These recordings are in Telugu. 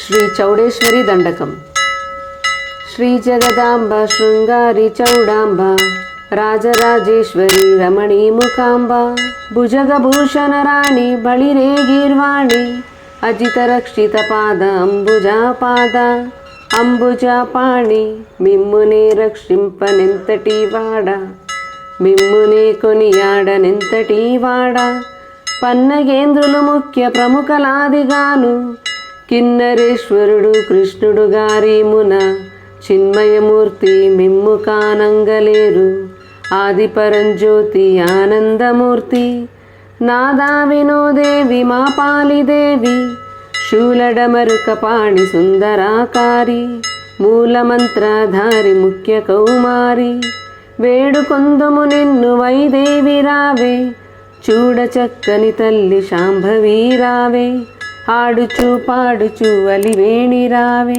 श्री चौडेश्वरी दंडकम। श्री जगदांबा शृंगारी चौडांबा राजराजेश्वरी रमणी मुखांबा भुजगभूषण राणी बलिरे गीर्वाणी अजित रक्षित पाद अंबुजा पाद अंबुजा पाणी मिम्मुने रक्षिंपनेंतटी वाड మిమ్మునే కొనియాడనెంతటి వాడ పన్నగేంద్రులు ముఖ్య ప్రముఖలాదిగాను కిన్నరేశ్వరుడు కృష్ణుడు గారీమున చిన్మయమూర్తి మిమ్ము కానంగలేరు ఆది పరంజ్యోతి ఆనందమూర్తి నాదా వినోదేవి మా పాలిదేవి శూలడమరుక పాణి సుందరాకారి మూలమంత్రధారి ముఖ్య కౌమారి వేడుకొందుము నిన్ను వైదేవి రావే చూడ చక్కని తల్లి శాంభవి రావే ఆడుచు పాడుచు అలివేణి రావే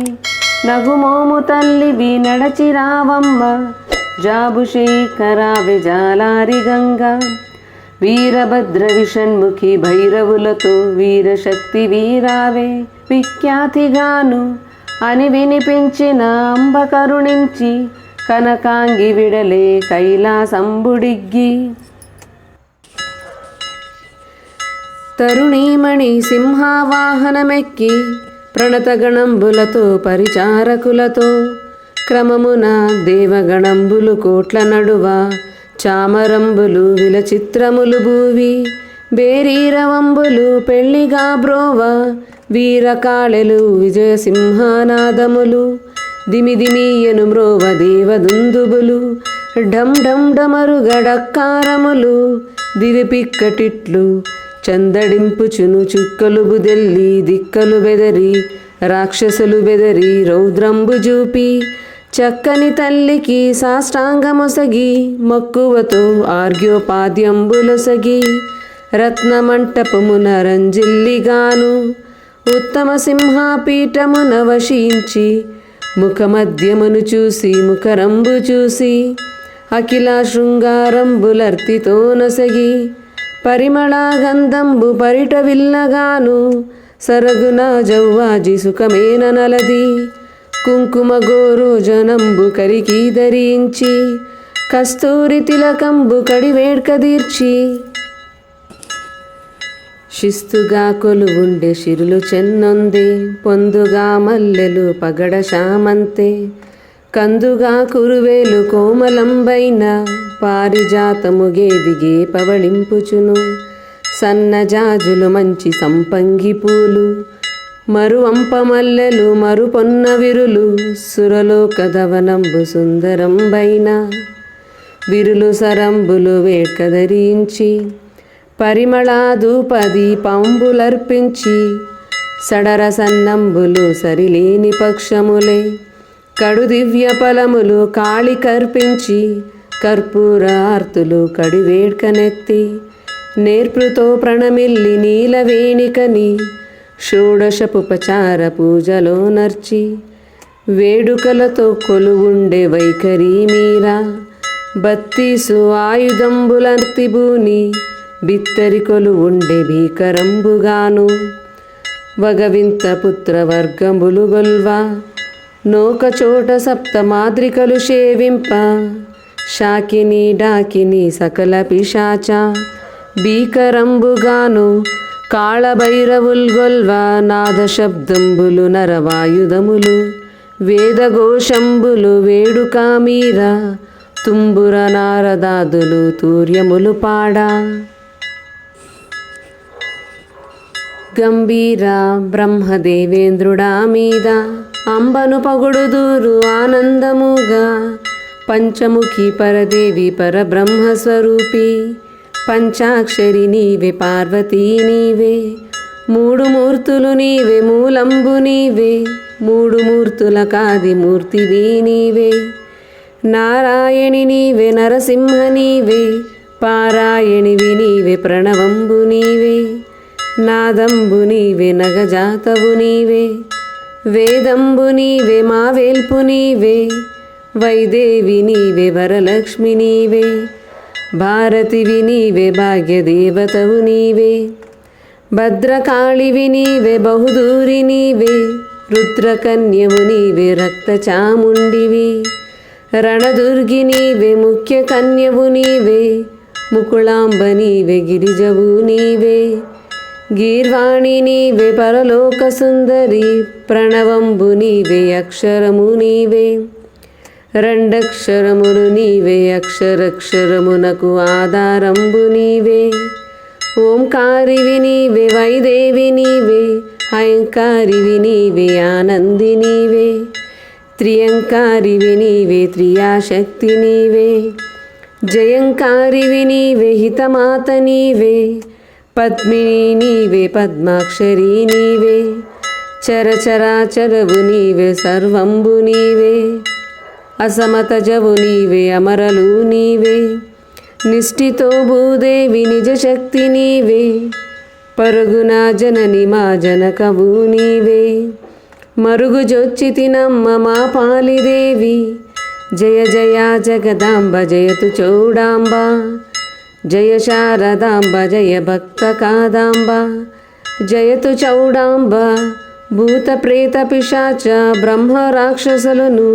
నగుమోము తల్లివి నడచి రావమ్మ జాబుశేఖరావే జాలారి గంగా వీరభద్ర విషణ్ముఖి భైరవులతో వీరశక్తి వీరావే విఖ్యాతిగాను అని వినిపించిన అంబ కరుణించి కనకాంగి విడలే కైలాసంబుడిగ్గి తరుణీమణి సింహావాహనమెక్కి ప్రణతగణంబులతో పరిచారకులతో క్రమమున దేవగణంబులు కోట్ల నడువ చామరంబులు విలచిత్రములు భూవి బేరీరవంబులు పెళ్లిగా బ్రోవ వీరకాళెలు విజయసింహానాదములు దిమిదిమియను మ్రోవ దేవదుందుబులు ఢం ఢం డమరు గడక్కారములు దివిపిక్కటిట్లు చందడింపుచును చుక్కలు బుదెల్లి దిక్కలు బెదరి రాక్షసులు బెదరి రౌద్రంబు జూపి చక్కని తల్లికి సాష్టాంగమొసగి మక్కువతో ఆర్ఘ్యోపాద్యంబులొసగి రత్నమంటపమున రంజిల్లిగాను ఉత్తమ సింహాపీఠమున వశించి ముఖమధ్యమును చూసి ముఖరంబు చూసి అఖిల శృంగారంబులర్తితో నొసగి పరిమళగంధంబు పరిట విల్లగాను సరగున జౌవాజి సుఖమేన నలది కుంకుమ గోరోజనంబు కరికి ధరించి కస్తూరి తిలకంబు కడివేడ్క తీర్చి శిస్తుగా కొలువుండే శిరులు చెన్నొందే పొందుగా మల్లెలు పగడ శామంతే కందుగా కురువేలు కోమలంబైన పారిజాతము గేదిగే పవళింపుచును సన్నజాజులు మంచి సంపంగి పూలు మరువంప మల్లెలు మరుపొన్న విరులు సురలోకదవనంబు సుందరంబైన విరులు సరంబులు వేడ్కధరించి పరిమళాధూపది పంబులర్పించి సడర సన్నంబులు సరిలేని పక్షములే కడు దివ్య ఫలములు కాళి కర్పించి కర్పూరార్తులు కడివేడ్కనెత్తి నేర్పృతో ప్రణమిల్లి నీలవేణికని షోడశపుపచార పూజలో నర్చి వేడుకలతో కొలువుండే వైఖరి మీరా బత్తీసు ఆయుధంబులర్తిబూని బిత్తరి కొలువుండే భీకరంబుగాను వగవింత పుత్రవర్గంబులు గొల్వా నోకచోట సప్తమాద్రికలు సేవింప శాకిని డాకిని సకల పిశాచ భీకరంబుగాను కాళభైరవుల్ గొల్వా నాదశబ్దంబులు నరవాయుధములు వేదఘోషంబులు వేడుకామీర తుంబుర నారదాదులు తూర్యములు పాడా గంభీర బ్రహ్మదేవేంద్రుడా మీద అంబను పగుడుదూరు ఆనందముగా పంచముఖి పరదేవి పరబ్రహ్మస్వరూపి పంచాక్షరి నీవే పార్వతీ నీవే మూడు మూర్తులు నీవే మూలంబు నీవే మూడు మూర్తుల కాది మూర్తివి నీవే నారాయణి నీవే నరసింహ నీవే పారాయణివి నీవే ప్రణవంబు నీవే నాదంబు నీవే నగజాతవు నీవే వేదంబు నీవే మావేల్పు నీవే వైదేవి నీవే వరలక్ష్మి నీవే భారతివి నీవే భాగ్యదేవతవు నీవే భద్రకాళివి నీవే బహుదూరి నీవే రుద్రకన్యవు నీవే రక్త చాముండివి, రణదుర్గి నీవే ముఖ్య కన్యవు నీవే, ముకుళాంబ నీవే గిరిజవు నీవే, గీర్వాణి నీవే పరలోక సుందరి, ప్రణవంబు నీవే అక్షరము నీవే, రెండక్షరములు నీవే అక్షరక్షరమునకు ఆధారంబు నీవే, ఓంకారివి నీవే వైదేవి నీవే, అయంకారివి నీవే ఆనంది నీవే, త్రియంకారివి నీవే త్రియాశక్తి నీవే, జయంకారివి నీవే హితమాత నీవే, పద్మిని నీవే పద్మాక్షరి నీవే, చరచరాచరవు నీవే సర్వంబు నీవే, అసమతజవు నీవే అమరలు నీవే, నిష్ఠితో భూదేవి నిజశక్తి నీవే, పరుగున జనని మా జనకవు నీవే, మరుగుజొచ్చితినమ్మ మా పాలిదేవి, జయ జయ జగదాంబ జయతు చౌడాంబ, జయ శారదాంబ జయ భక్త కాదాంబ, జయతు చౌడాంబ, భూత ప్రేత పిశాచ బ్రహ్మ రాక్షసులను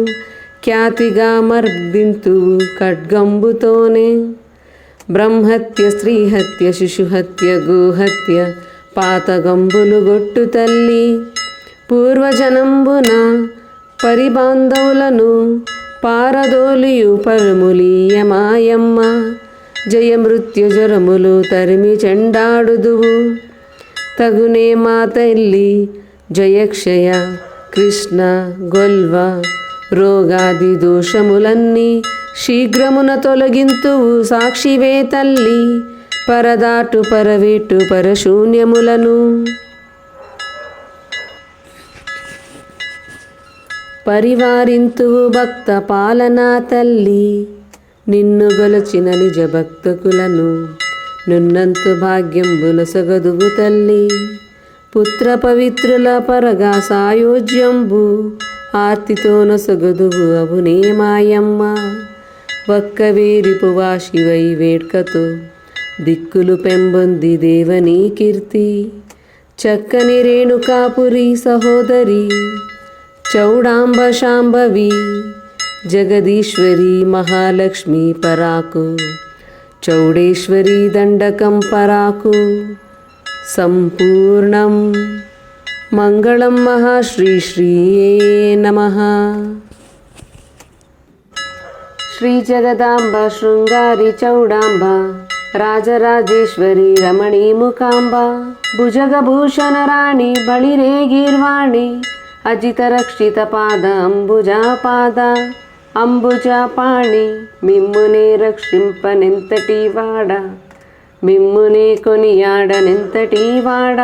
ఖ్యాతిగా మర్దింతువు ఖడ్గంబుతోనే, బ్రహ్మహత్య స్త్రీహత్య శిశుహత్య గోహత్య పాతగంబులు గొట్టు తల్లి, పూర్వజనంబున పరిబాంధవులను పారదోలియు పరుములీయమాయమ్మ, జయ మృత్యుజరములు తరిమి చెండాడుదువు, తగునే మా తల్లి జయక్షయ కృష్ణ గొల్వ, రోగాది దోషములన్నీ శీఘ్రమున తొలగింతువు సాక్షివే తల్లి, పరదాటు పరవేటు పరశూన్యములను పరివారింతువు భక్త పాలనా తల్లి, నిన్ను గొలచిన నిజ భక్తకులను నున్నంతు భాగ్యంబుల సగదువు తల్లి, పుత్ర పవిత్రుల పరగా సాయోజ్యంబు ఆర్తితోన సగదువు అవునే మాయమ్మ, వక్కవేరిపు వాశివై వేడ్కతో దిక్కులు పెంబొంది దేవనీ కీర్తి, చక్కని రేణుకాపురి సహోదరి చౌడాంబ శాంభవి, జగదీశ్వరి మహాలక్ష్మి పరాకు, చౌడేశ్వరి దండకం పరాకు, సంపూర్ణం మంగళం మహాశ్రీ శ్రీయే నమః. శ్రీ జగదాంబ శృంగారి చౌడాంబ, రాజరాజేశ్వరి రమణీ ముకాంబ, భుజగభూషణ రాణి బళిరే గీర్వాణి, అజిత రక్షిత పాద అంబుజా పాద, అంబుజా పాణి మిమ్మునే రక్షింపనెంతటి వాడ, మిమ్మునే కొనియాడనెంతటి వాడ,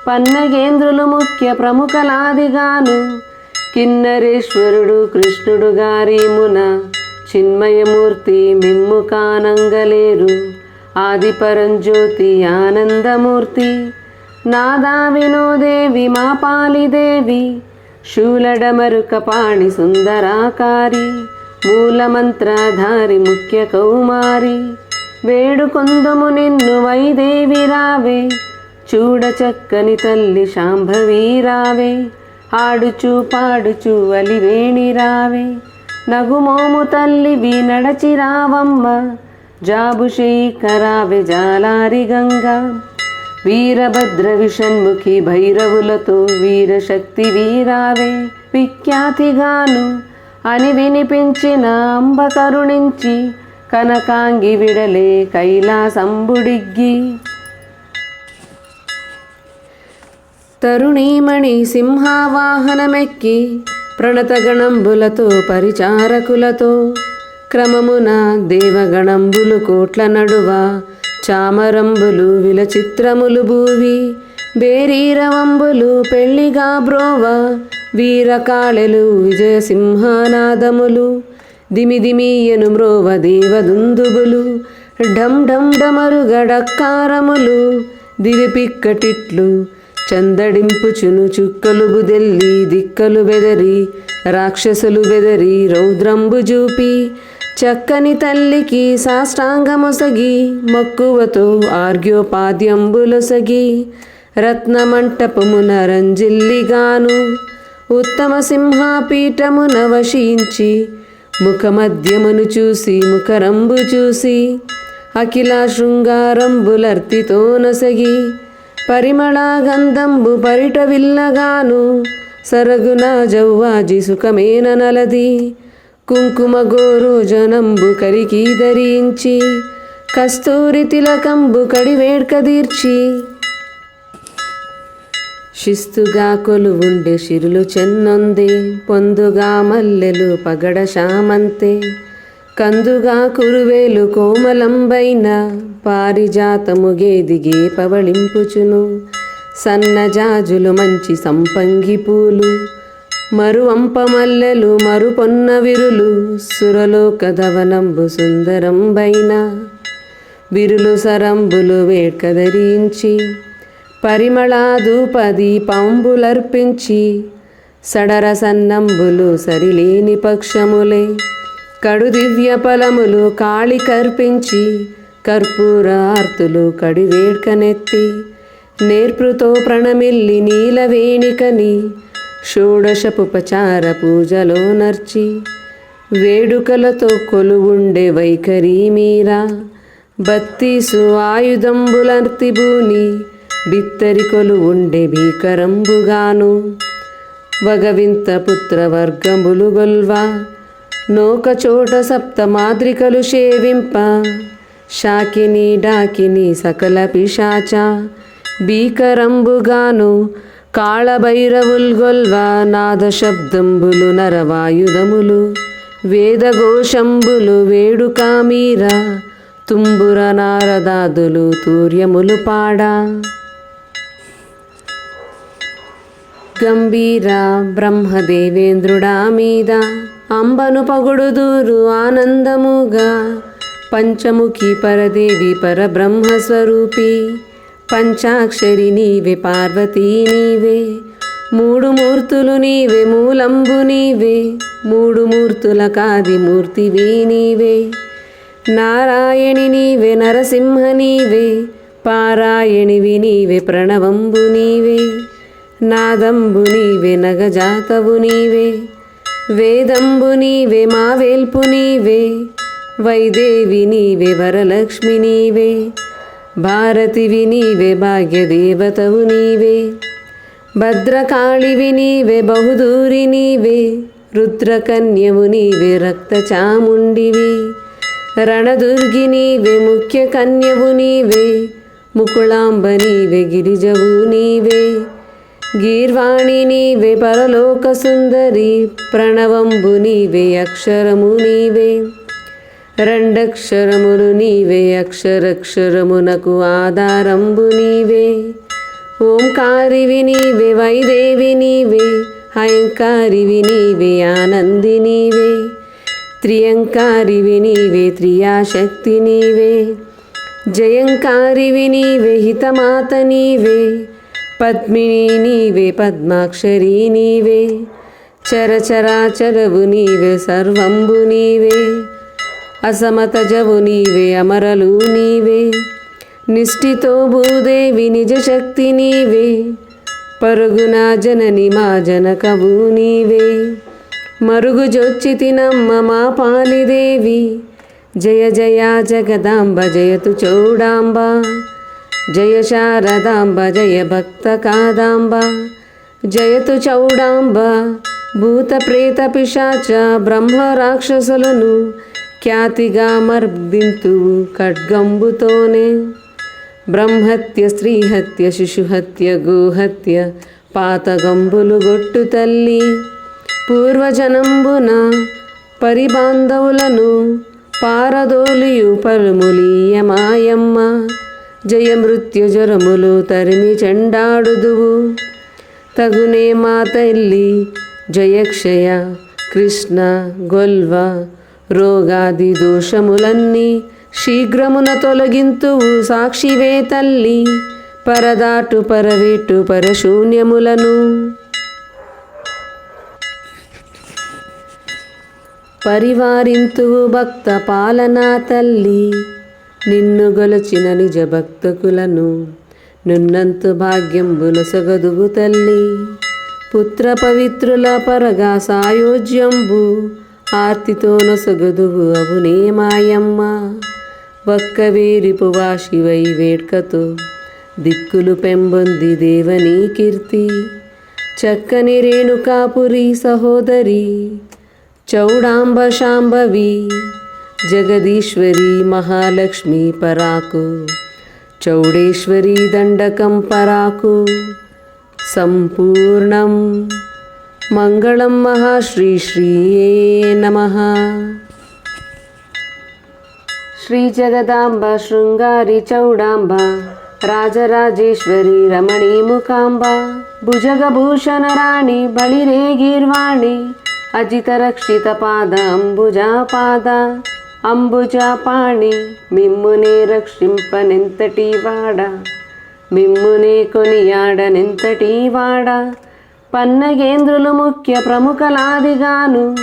పన్నగేంద్రులు ముఖ్య ప్రముఖలాదిగాను, కిన్నరేశ్వరుడు కృష్ణుడు గారీమున చిన్మయమూర్తి మిమ్ము కానంగలేరు, ఆది పరంజ్యోతి ఆనందమూర్తి, నాదా వినోదేవి మా పాలిదేవి, శూలడమరుక పాణి సుందరాకారి, మూలమంత్రధారి ముఖ్య కౌమారి, వేడుకొందుము నిన్ను వైదేవి రావే, చూడ చక్కని తల్లి శాంభవి రావే, ఆడుచు పాడుచు అలివేణి రావే, నగుమోము తల్లివి నడచి రావమ్మ, జాబుషేఖరావే జాలారి గంగా, వీరభద్ర విషణ్ముఖి భైరవులతో వీరశక్తి వీరావే, విఖ్యాతిగాను అని వినిపించిన అంబ కరుణించి, కనకాంగి విడలే కైలాసంబుడిగ్గి, తరుణీమణి సింహావాహనమెక్కి ప్రణతగణంబులతో పరిచారకులతో, క్రమమున దేవగణంబులు కోట్ల నడువ, చామరంబులు విలచిత్రములు భూవి, బేరీరవంబులు పెళ్లిగా బ్రోవ, వీరకాళెలు విజయసింహానాదములు, దిమిదిమియను మ్రోవ దేవదుందుబులు, ఢం ఢం డమరుగడక్కారములు, దివిపిక్కటిట్లు చందడింపుచును చుక్కలు బుదెల్లి, దిక్కలు బెదరి రాక్షసులు బెదరి రౌద్రంబు జూపి, చక్కని తల్లికి సాష్టాంగమొసగి, మక్కువతో ఆర్ఘ్యోపాద్యంబులొసగి, రత్నమంటపమున రంజిల్లిగాను, ఉత్తమ సింహాపీఠమున వశించి ముఖమధ్యమును చూసి ముఖరంబు చూసి అఖిల శృంగారంబులర్తితో నొసగి పరిమళ గంధంబు పరిట విల్లగాను సరగున జవ్వాజి సుఖమేన నలది కుంకుమ గోరోజనంబు కరికి ధరించి కస్తూరి తిలకంబు కడివేడ్క తీర్చి శిస్తుగా కొలువుండే శిరులు చెన్నొందే పొందుగా మల్లెలు పగడ శామంతే కందుగా కురువేలు కోమలంబైన పారిజాతము గేదిగే పవళింపుచును సన్నజాజులు మంచి సంపంగి పూలు మరువంప మల్లెలు మరుపొన్న విరులు సురలోక ధవనంబు సుందరంబైన విరులు సరంబులు వేడ్క ధరించి పరిమళాధూపది పంబులర్పించి సడర సన్నంబులు సరిలేని పక్షములే కడు దివ్య ఫలములు కాళి కర్పించి కర్పూర ఆర్తులు కడివేడ్కనెత్తి నేర్పృతో ప్రణమిల్లి నీలవేణికని షోడశపుపచార పూజలో నర్చి వేడుకలతో కొలువుండే వైఖరి మీరా బత్తీసు ఆయుధంబులర్తిబూని బిత్తరి కొలువుండే భీకరంబుగాను వగవింత పుత్రవర్గంబులు గొల్వా నోకచోట సప్త మాద్రికలు సేవింప శాకిని డాకిని సకల పిశాచ భీకరంబుగాను కాళభైరవుల్గొల్వా నాద శబ్దంబులు నరవాయుధములు వేదఘోషంబులు వేడుకామీర తుంబుర నారదాదులు తూర్యములు పాడా గంభీర బ్రహ్మదేవేంద్రుడా మీద అంబను పగుడుదూరు ఆనందముగా పంచముఖి పరదేవి పరబ్రహ్మస్వరూపి పంచాక్షరి నీవే పార్వతీ నీవే మూడు మూర్తులు నీవే మూలంబు నీవే మూడు మూర్తుల కాది మూర్తివి నీవే నారాయణి నీవే నరసింహ నీవే పారాయణివి నీవే ప్రణవంబు నీవే నాదంబు నీవే నగజాతవు నీవే వేదంబు నీవే మావేల్పు నీవే వైదేవి నీవే వరలక్ష్మి నీవే భారతివి నీవే భాగ్యదేవతవు నీవే భద్రకాళివి నీవే బహుదూరి నీవే రుద్రకన్యవు నీవే రక్తచాముండివి రణదుర్గి నీవే ముఖ్య కన్యవు నీవే ముకుళాంబ నీవే గిరిజవు నీవే గీర్వాణి నీవే పరలోక సుందరి ప్రణవంబు నీవే అక్షరము నీవే రెండక్షరములు నీవే అక్షరక్షరమునకు ఆధారంబు నీవే ఓంకారివి నీవే వైదేవి నీవే హయంకారివి నీవే ఆనంది నీవే త్రియంకారివి నీవే త్రియాశక్తి నీవే జయంకారివి నీవే హితమాత నీవే పద్మిని నీవే పద్మాక్షరీ నీవే చరచరాచరవు నీవే సర్వంబు నీవే అసమతజవు నీవే అమరలు నీవే నిష్ఠితో భూదేవి నిజశక్తి నీవే పరుగున జనని మా జనకవు నీవే మరుగు జొచ్చితినమ్మ మా పాలిదేవి జయ జయ జగదాంబ జయతు చౌడాంబ జయ శారదాంబ జయ భక్త కాదాంబ జయతు చౌడాంబ భూత ప్రేత పిశాచ బ్రహ్మ రాక్షసులను ఖ్యాతిగా మర్దింతువు ఖడ్గంబుతోనే బ్రహ్మహత్య స్త్రీహత్య శిశుహత్య గోహత్య పాతగంబులు గొట్టు తల్లి పూర్వజనంబున పరిబాంధవులను పారదోలియు పలుములీయమాయమ్మ జయ మృత్యుజరములు తరిమి చెండాడుదువు తగునే మా తల్లి జయక్షయ కృష్ణ గొల్వ రోగాది దోషములన్నీ శీఘ్రమున తొలగింతువు సాక్షివే తల్లి పరదాటు పరవేటు పరశూన్యములను పరివారింతువు భక్త పాలనా తల్లి నిన్ను గొలచిన నిజ భక్తకులను నున్నంతు భాగ్యంబుల సొగదువు తల్లి పుత్ర పవిత్రుల పరగా సాయోజ్యంబు ఆర్తితో నొసగదువు అవునే మాయమ్మ. వక్కవేరిపు వాశివై వేడ్కతో దిక్కులు పెంబొంది దేవనీ కీర్తి. చక్కని రేణుకాపురి సహోదరి చౌడాంబ శాంభవి జగదీశ్వరి మహాలక్ష్మి పరాకు చౌడేశ్వరి దండకం పరాకు. సంపూర్ణం మంగళం మహాశ్రీ శ్రీయే నమః. శ్రీ జగదాంబ శృంగారి చౌడాంబ రాజరాజేశ్వరి రమణీ ముఖాంబ భుజగభూషణ రాణి బళిరేగీర్వాణి అజిత రక్షిత పాద అంబుజాపాద అంబుజాపాణి మిమ్మునే రక్షింపనెంతటి వాడ మిమ్మునే కొనియాడనెంతటి వాడ. పన్నగేంద్రులు ముఖ్య ప్రముఖలాదిగాను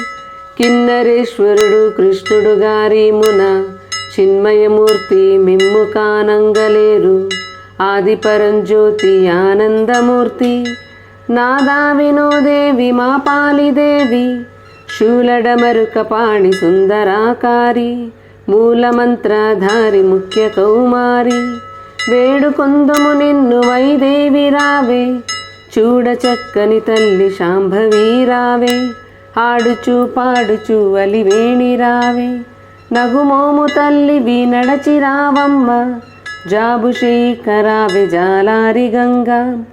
కిన్నరేశ్వరుడు కృష్ణుడు గారీమున చిన్మయమూర్తి మిమ్ము కానంగలేరు. ఆది పరంజ్యోతి ఆనందమూర్తి నాదా వినోదేవి మా పాలిదేవి శూలడమరుక పాణి సుందరాకారి మూలమంత్రధారి ముఖ్య కౌమారి. వేడుకొందుము నిన్ను వైదేవి రావే చూడ చక్కని తల్లి శాంభవి రావే. ఆడుచు పాడుచు అలివేణి రావే నగుమోము తల్లివి నడచి రావమ్మ. జాబు శేఖరావే జాలారి గంగా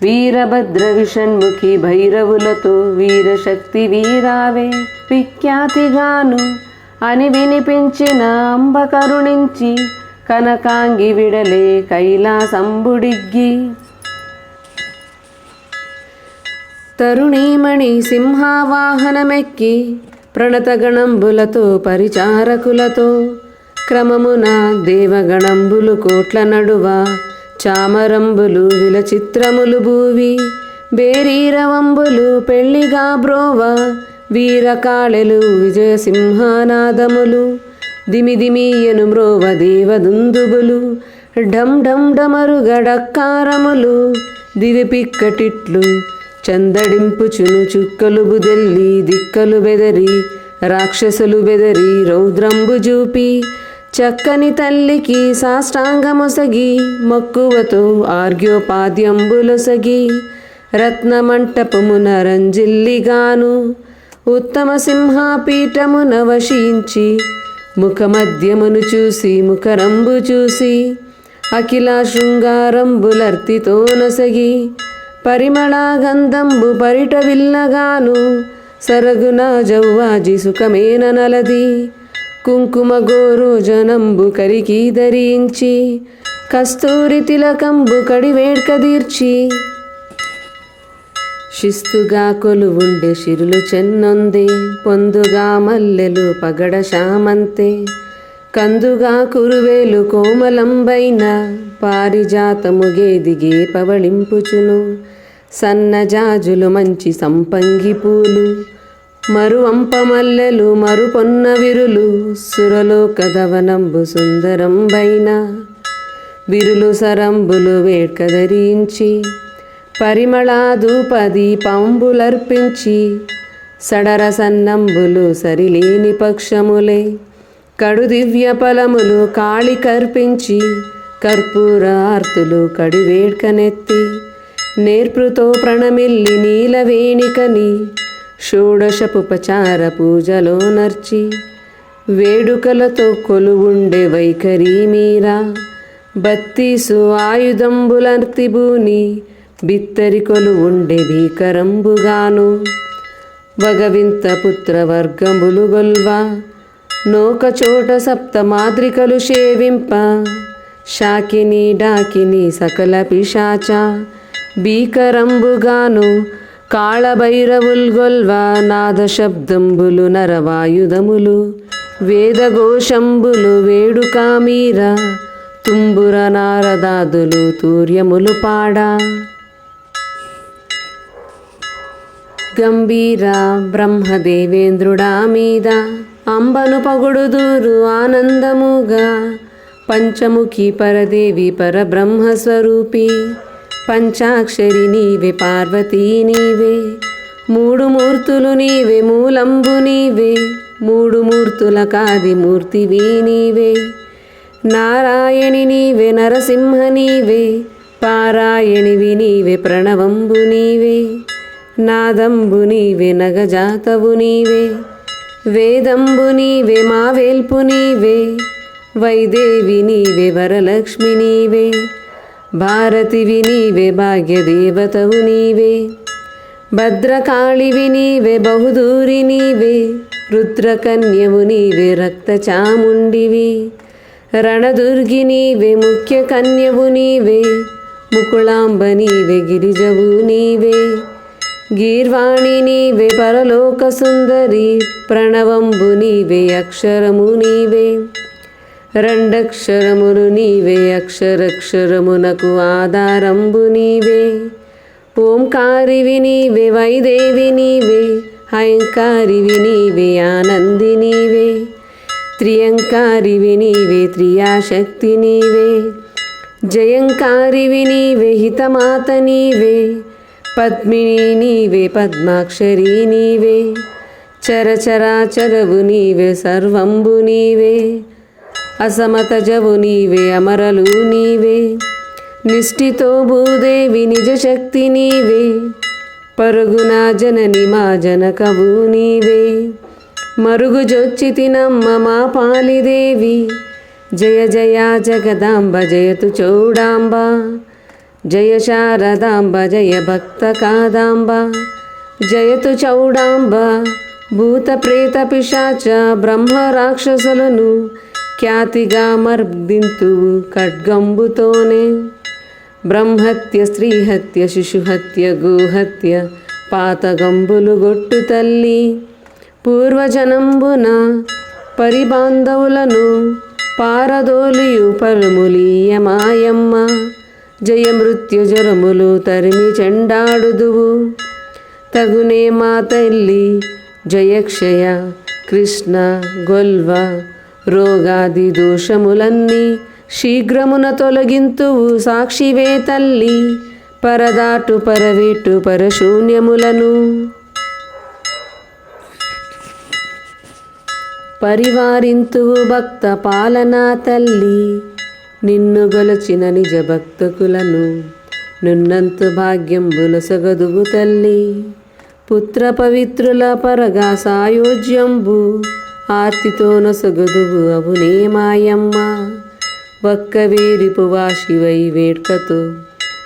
వీరభద్ర విషణ్ముఖి భైరవులతో వీరశక్తి వీరావే. విఖ్యాతిగాను అని వినిపించిన అంబ కరుణించి కనకాంగి విడలే కైలాసంబుడిగ్గి. తరుణీమణి సింహావాహనమెక్కి ప్రణతగణంబులతో పరిచారకులతో క్రమమున దేవగణంబులు కోట్ల నడువ చామరంబులు విలచిత్రములు భూవి బేరీరవంబులు పెళ్లిగా బ్రోవ వీరకాళెలు విజయసింహానాదములు దిమిదిమియను మ్రోవ దేవదుందుబులు ఢం ఢం డమరుగడక్కారములు దివి పిక్కటిట్లు చందడింపుచును చుక్కలు బుదెల్లి దిక్కలు బెదరి రాక్షసులు బెదరి రౌద్రంబు జూపి చక్కని తల్లికి సాష్టాంగమొసగి మక్కువతో ఆర్ఘ్యోపాద్యంబులొసగి రత్నమంటపమున రంజిల్లిగాను ఉత్తమ సింహాపీఠమున వశించి ముఖమధ్యమును చూసి ముఖరంబు చూసి అఖిల శృంగారంబులర్తితో నొసగి పరిమళగంధంబు పరిట విల్లగాను సరగున జౌవాజి సుఖమేన నలది కుంకుమ గోరోజనంబు కరికి ధరించి కస్తూరి తిలకంబు కడివేడ్కదీర్చి శిస్తుగా కొలువుండే శిరులు చెన్నొందే పొందుగా మల్లెలు పగడ శామంతే కందుగా కురువేలు కోమలంబైన పారిజాతము గేదిగే పవళింపుచును సన్నజాజులు మంచి సంపంగి పూలు మరువంప మల్లెలు మరుపొన్న విరులు సురలోకదవనంబు సుందరంబైన విరులు సరంబులు వేడ్కదరించి పరిమళాధూపదీపంబులర్పించి సడర సన్నంబులు సరిలేని పక్షములే కడు దివ్య ఫలములు కాళి కర్పించి కర్పూరార్తులు కడివేడ్కనెత్తి నేర్పృతో ప్రణమిల్లి నీలవేణికని షోడశపుపచార పూజలో నర్చి వేడుకలతో కొలువుండే వైఖరి మీరా బత్తీసు ఆయుధంబులర్తిబూని బిత్తరి కొలువుండే భీకరంబుగాను వగవింత పుత్రవర్గములు గొల్వా నోకచోట సప్తమాద్రికలు సేవింప శాకిని డాకిని సకల పిశాచ భీకరంబుగాను కాళభైరవుల్గొల్వ నాద శబ్దంబులు నరవాయుధములు వేదఘోషంబులు వేడుకామీర తుంబుర నారదాదులు తూర్యములు పాడా గంభీర బ్రహ్మదేవేంద్రుడా మీద అంబను పగుడుదూరు ఆనందముగా పంచముఖి పరదేవి పరబ్రహ్మస్వరూపి పంచాక్షరి నీవే పార్వతీ నీవే, మూడు మూర్తులు నీవే మూలంబు నీవే, మూడు మూర్తుల కాది మూర్తివి నీవే. నారాయణి నీవే నరసింహ నీవే, పారాయణివి నీవే ప్రణవంబు నీవే. నాదంబు నీవే నగజాతవు నీవే, వేదంబు నీవే మావేల్పు నీవే. వైదేవి నీవే వరలక్ష్మి నీవే, భారతివి నీవే భాగ్యదేవతవు నీవే. భద్రకాళివి నీవే బహుదూరి నీవే, రుద్రకన్యవు నీవే రక్తచాముండివి. రణదుర్గి నీవే ముఖ్య కన్యవు నీవే, ముకుళాంబ నీవే గిరిజవు నీవే. గీర్వాణి నీవే పరలోక సుందరి, ప్రణవంబు నీవే అక్షరము నీవే. రెండక్షరములు నీవే అక్షరక్షరమునకు ఆధారంబు నీవే. ఓంకారివి నీవే వైదేవి నీవే, హయంకారివి నీవే ఆనంది నీవే. త్రియంకారివి నీవే త్రియాశక్తి నీవే. జయంకారివి నీవే హితమాత నీవే. పద్మిని నీవే పద్మాక్షరి నీవే. చరచరాచరవు నీవే సర్వంబు నీవే. అసమతజవు నీవే అమరలు నీవే. నిష్ఠితో భూదేవి నిజశక్తి నీవే, పరుగున జనని మా జనకవు నీవే. మరుగుజొచ్చితినమ్మ మా పాలిదేవి, జయ జయ జగదాంబ జయతు చౌడాంబ. జయ శారదాంబ జయ భక్త కాదాంబ, జయతు చౌడాంబ. భూత ప్రేత పిశాచ బ్రహ్మ రాక్షసులను ఖ్యాతిగా మర్దింతువు ఖడ్గంబుతోనే. బ్రహ్మహత్య స్త్రీహత్య శిశుహత్య గోహత్య పాతగంబులు గొట్టు తల్లి. పూర్వజనంబున పరిబాంధవులను పారదోలియు పలుములీయమాయమ్మ. జయ మృత్యుజరములు తరిమి చెండాడుదువు తగునే మా తల్లి. జయక్షయ కృష్ణ గొల్వ రోగాది దోషములన్నీ శీఘ్రమున తొలగింతువు సాక్షివే తల్లి. పరదాటు పరవేటు పరశూన్యములను పరివారింతువు భక్త పాలనా తల్లి. నిన్ను గొలచిన నిజ భక్తకులను నున్నంతు భాగ్యంబులసగదువు తల్లి. పుత్ర పవిత్రుల పరగా సాయోజ్యంబు ఆర్తితో నొసగదువు అవునే మాయమ్మ. వక్కవేరిపు వాశివై వేడ్కతో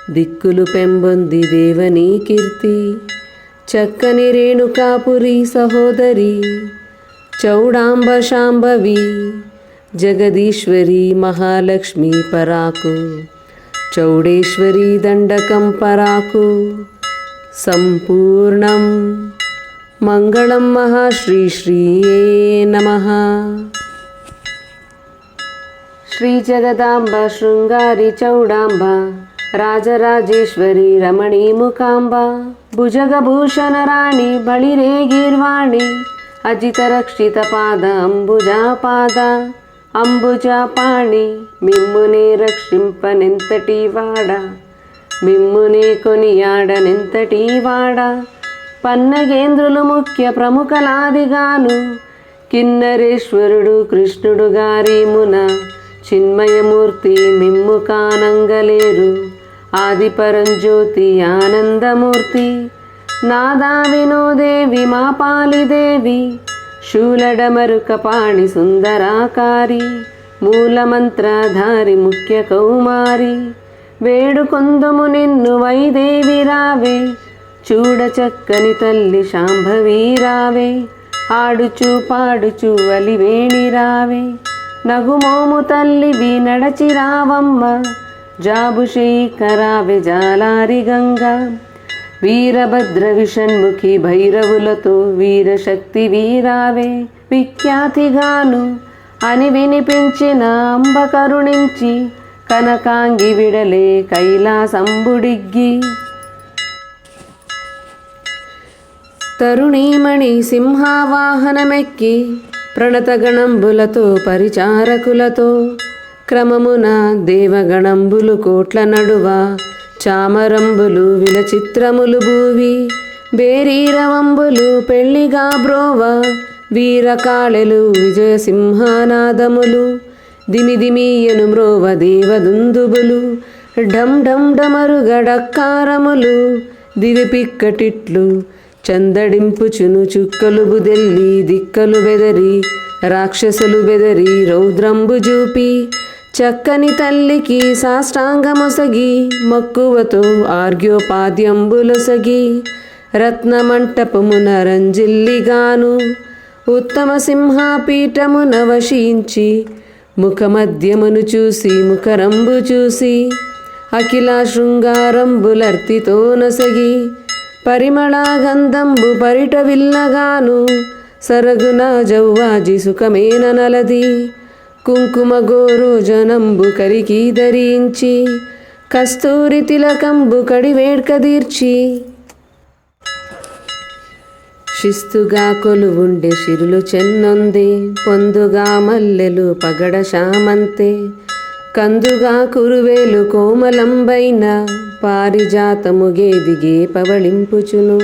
దిక్కులు పెంబొంది దేవనీ కీర్తి. చక్కని రేణుకాపురి సహోదరి చౌడాంబ శాంభవి. జగదీశ్వరి మహాలక్ష్మి పరాకు, చౌడేశ్వరి దండకం పరాకు. సంపూర్ణం మంగళం మహాశ్రీ శ్రీయే నమః. శ్రీ జగదాంబ శృంగారి చౌడాంబ, రాజరాజేశ్వరి రమణీ ముకాంబ. భుజగభూషణ రాణి బళిరే గీర్వాణి, అజిత రక్షిత పాద అంబుజా పాద. అంబుజా పాణి మిమ్మునే రక్షింపనెంతటి వాడ, మిమ్మునే కొనియాడనెంతటి వాడ. పన్నగేంద్రులు ముఖ్య ప్రముఖలాదిగాను, కిన్నరేశ్వరుడు కృష్ణుడు గారీమున. చిన్మయమూర్తి మిమ్ము కానంగలేరు, ఆది పరంజ్యోతి ఆనందమూర్తి. నాదా వినోదేవి మా పాలిదేవి, శూలడమరుక పాణి సుందరాకారి. మూలమంత్రధారి ముఖ్య కౌమారి, వేడుకొందుము నిన్ను వైదేవి రావే. చూడ చక్కని తల్లి శాంభవి రావే, ఆడుచు పాడుచు అలివేణి రావే. నగుమోము తల్లివి నడచి రావమ్మ, జాబుషేకరావే జాలారి గంగా. వీరభద్ర విషణ్ముఖి భైరవులతో వీరశక్తి వీరావే. విఖ్యాతిగాను అని వినిపించిన అంబ కరుణించి, కనకాంగి విడలే కైలాసంబుడిగ్గి. తరుణీమణి సింహావాహనమెక్కి, ప్రణతగణంబులతో పరిచారకులతో. క్రమమున దేవగణంబులు కోట్ల నడువ, చామరంబులు విలచిత్రములు భూవి బేరీరవంబులు పెళ్లిగా బ్రోవ వీరకాళెలు విజయసింహానాదములు దిమిదిమియను మ్రోవ దేవదుందుబులు ఢం ఢం డమరు గడక్కారములు దివి పిక్కటిట్లు చందడింపుచును చుక్కలు బుదెల్లి దిక్కలు బెదరి రాక్షసులు బెదరి రౌద్రంబు జూపి చక్కని తల్లికి సాష్టాంగమొసగి మక్కువతో ఆర్ఘ్యోపాద్యంబులొసగి రత్నమంటపమున రంజిల్లిగాను ఉత్తమ సింహాపీఠమున వశించి ముఖమధ్యమును చూసి ముఖరంబు చూసి అఖిల శృంగారంబులర్తితో నొసగి పరిమళగంధంబు పరిట విల్లగాను సరగున జౌవాజి సుఖమేన నలది కుంకుమ గోరోజనంబు కరికి ధరించి కస్తూరి తిలకంబు కడివేడ్క తీర్చి శిస్తుగా కొలువుండే శిరులు చెన్నొందే పొందుగా మల్లెలు పగడ శామంతే కందుగా కురువేలు కోమలంబైన పారిజాతము గేదిగే పవళింపుచును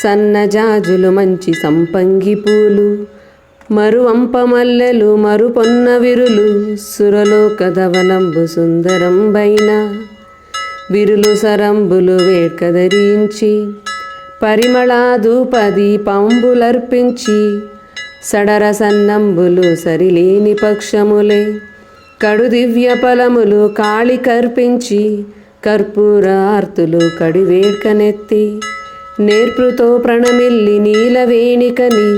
సన్నజాజులు మంచి సంపంగి పూలు మరువంప మల్లెలు మరుపొన్న విరులు సురలోక ధవనంబు సుందరంబైన విరులు సరంబులు వేడ్క ధరించి పరిమళాధూపది పంబులర్పించి సడర సన్నంబులు సరిలేని పక్షములే కడు దివ్య ఫలములు కాళి కర్పించి కర్పూర ఆర్తులు కడివేడ్కనెత్తి నేర్పృతో ప్రణమిల్లి నీలవేణికని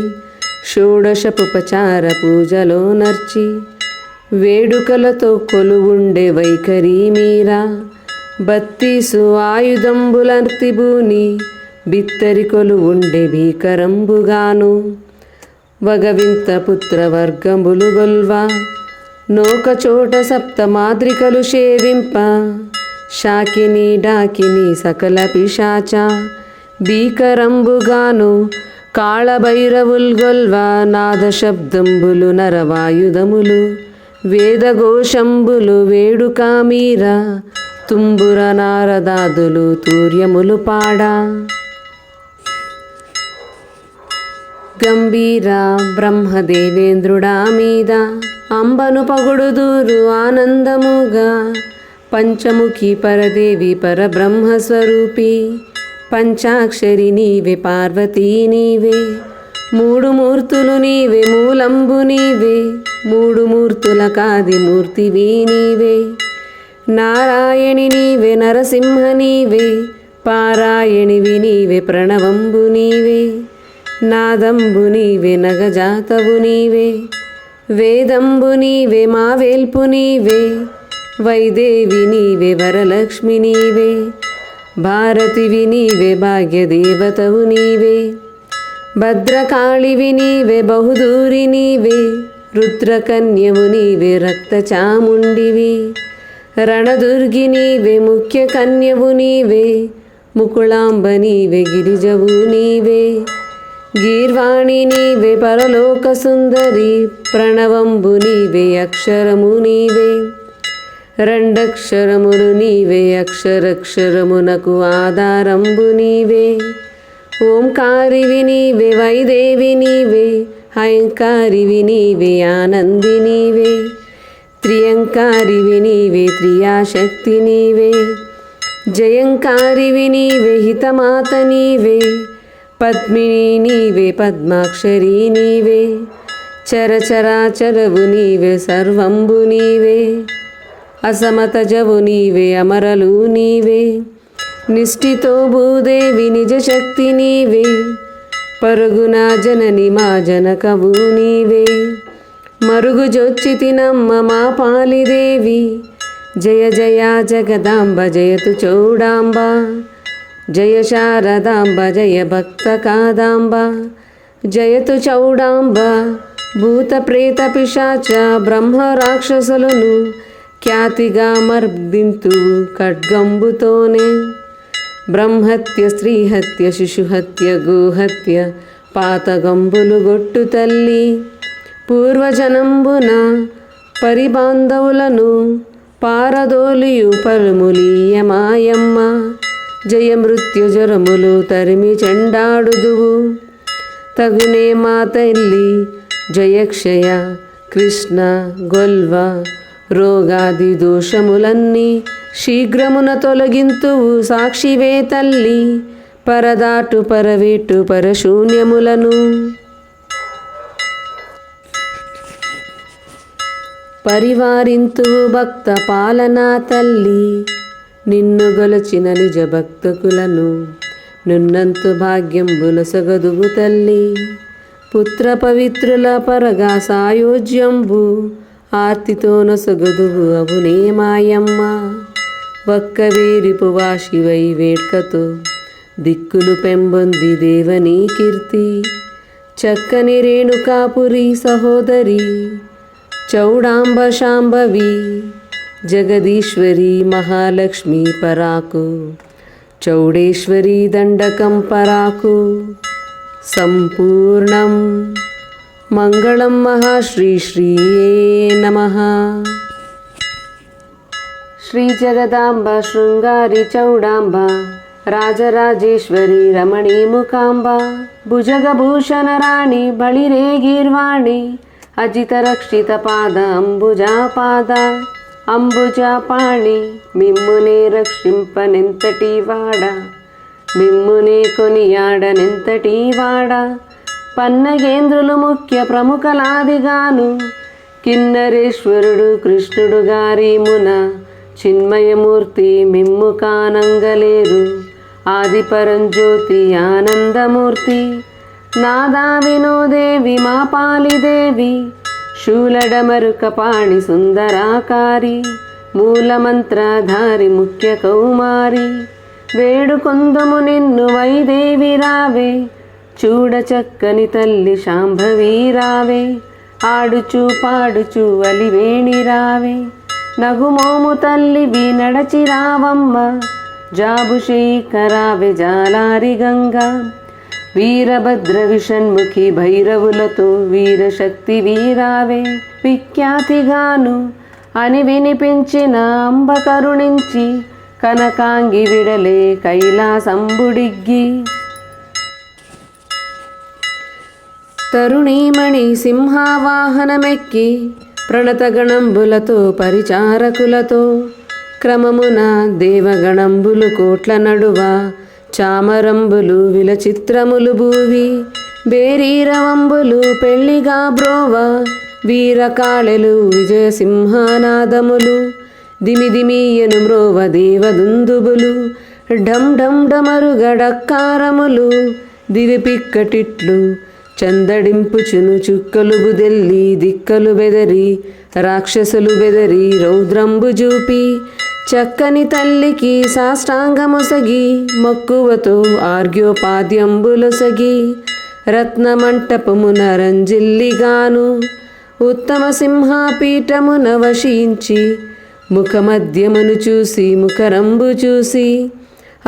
షోడశపుపచార పూజలో నర్చి వేడుకలతో కొలువుండే వైఖరి మీరా బత్తీసు ఆయుధంబులర్తిబూని బిత్తరి కొలువుండే భీకరంబుగాను వగవింత పుత్రవర్గంబులు గొల్వా నోకచోట సప్త మాద్రికలు సేవింప శాకిని డాకిని సకల పిశాచ భీకరంబుగాను కాళభైరవుల్ గొల్వా నాద శబ్దంబులు నరవాయుధములు వేదఘోషంబులు వేడుకామీర తుంబుర నారదాదులు తూర్యములు పాడా గంభీర బ్రహ్మదేవేంద్రుడా మీద అంబను పగుడుదూరు ఆనందముగా పంచముఖి పరదేవి పరబ్రహ్మస్వరూపి పంచాక్షరి నీవే పార్వతీ నీవే మూడు మూర్తులు నీవే మూలంబు నీవే మూడు మూర్తుల కాది మూర్తివి నీవే నారాయణి నీవే నరసింహ నీవే పారాయణివి నీవే ప్రణవంబు నీవే నాదంబు నీవే నగజాతవు నీవే వేదంబు నీవే మావేల్పు నీవే వైదేవి నీవే వరలక్ష్మి నీవే భారతివి నీవే భాగ్యదేవతవు నీవే భద్రకాళివి నీవే బహుదూరి నీవే రుద్రకన్యవు నీవే రక్తచాముండివి రణదుర్గి నీవే ముఖ్య కన్యవు నీవే ముకుళాంబ నీవే గిరిజవు నీవే గీర్వాణి నీవే పరలోక సుందరి ప్రణవంబు నీవే అక్షరము నీవే రెండక్షరములు నీవే అక్షరక్షరమునకు ఆధారంబు నీవే ఓంకారివి నీవే వైదేవి నీవే హయంకారివి నీవే ఆనంది నీవే త్రియంకారివి నీవే త్రియాశక్తి నీవే జయంకారివి నీవే హితమాత నీవే పద్మిని నీవే పద్మాక్షరి నీవే చరచరాచరవు నీవే సర్వంబు నీవే అసమతజవు నీవే అమరలు నీవే నిష్ఠితో భూదేవి నిజశక్తి నీవే పరుగున జనని మా జనకవు నీవే మరుగుజొచ్చితినమ్మ మా పాలిదేవి జయ జయ జగదాంబ జయతు చౌడాంబ జయ శారదాంబ జయ భక్త కాదాంబ జయతు చౌడాంబ భూత ప్రేత పిశాచ బ్రహ్మ రాక్షసులను ఖ్యాతిగా మర్దింతు ఖడ్గంబుతోనే బ్రహ్మహత్య స్త్రీహత్య శిశుహత్య గోహత్య పాతగంబులు గొట్టు తల్లి పూర్వజనంబున పరిబాంధవులను పారదోలియు పలుములీయ మాయమ్మ జయ మృత్యుజరములు తరిమి చెండాడుదువు తగునే మా తల్లి జయక్షయ కృష్ణ గొల్వ రోగాది దోషములన్నీ శీఘ్రమున తొలగింతువు సాక్షివే తల్లి పరదాటు పరవేటు పరశూన్యములను పరివారింతువు భక్త పాలనా తల్లి నిన్ను గొలచిన నిజ భక్తకులను నున్నంతు భాగ్యంబుల సగదువు తల్లి పుత్ర పవిత్రుల పరగా సాయోజ్యంబు ఆర్తితో నొసగదువు అవునే మాయమ్మ వక్కవేరిపు వాశివై వేడ్కతో దిక్కులు పెంబొంది దేవనీ కీర్తి చక్కని రేణుకాపురి సహోదరి చౌడాంబ శాంభవి జగదీశ్వరి మహాలక్ష్మి పరాకు చౌడేశ్వరి దండకం పరాకు సంపూర్ణం మంగళం మహాశ్రీ శ్రీయే నమః. శ్రీ జగదాంబ శృంగారి చౌడాంబ రాజరాజేశ్వరి రమణీ ముకాంబ భుజగభూషణ రాణి బళిరే గీర్వాణి అజిత రక్షిత పాద అంబుజా పాద అంబుజా పాణి మిమ్మునే రక్షింపనెంతటి వాడ మిమ్మునే కొనియాడనెంతటి వాడ పన్నగేంద్రులు ముఖ్య ప్రముఖలాదిగాను కిన్నరేశ్వరుడు కృష్ణుడు గారీమున చిన్మయమూర్తి మిమ్ము కానంగలేరు ఆది పరంజ్యోతి ఆనందమూర్తి నాదా వినోదేవి మా పాలిదేవి శూలడమరుక పాణి సుందరాకారి మూలమంత్రధారి ముఖ్య కౌమారి వేడుకొందుము నిన్ను వైదేవి రావే చూడ చక్కని తల్లి శాంభవి రావే ఆడుచు పాడుచు అలివేణి రావే నగుమోము తల్లివి నడచి రావమ్మ జాబుశేఖరావే జాలారి గంగా వీరభద్ర విషణ్ముఖి భైరవులతో వీరశక్తి వీరావే విఖ్యాతిగాను అని వినిపించిన అంబ కరుణించి కనకాంగి విడలే కైలాసంబుడిగ్గి తరుణీమణి సింహావాహనమెక్కి ప్రణతగణంబులతో పరిచారకులతో క్రమమున దేవగణంబులు కోట్ల నడువ చామరంబులు విలచిత్రములు భూవి బేరీరవంబులు పెళ్లిగా బ్రోవ వీరకాళెలు విజయసింహానాదములు దిమిదిమీయను మ్రోవ దేవదుందుబులు ఢం ఢం డమరు గడక్కారములు దివి పిక్కటిట్లు చందడింపుచును చుక్కలు బుదెల్లి దిక్కలు బెదరి రాక్షసులు బెదరి రౌద్రంబు జూపి చక్కని తల్లికి సాష్టాంగమొసగి మక్కువతో ఆర్ఘ్యోపాద్యంబులొసగి రత్నమంటపమున రంజిల్లిగాను ఉత్తమ సింహాపీఠమున వశించి ముఖమధ్యమును చూసి ముఖరంబు చూసి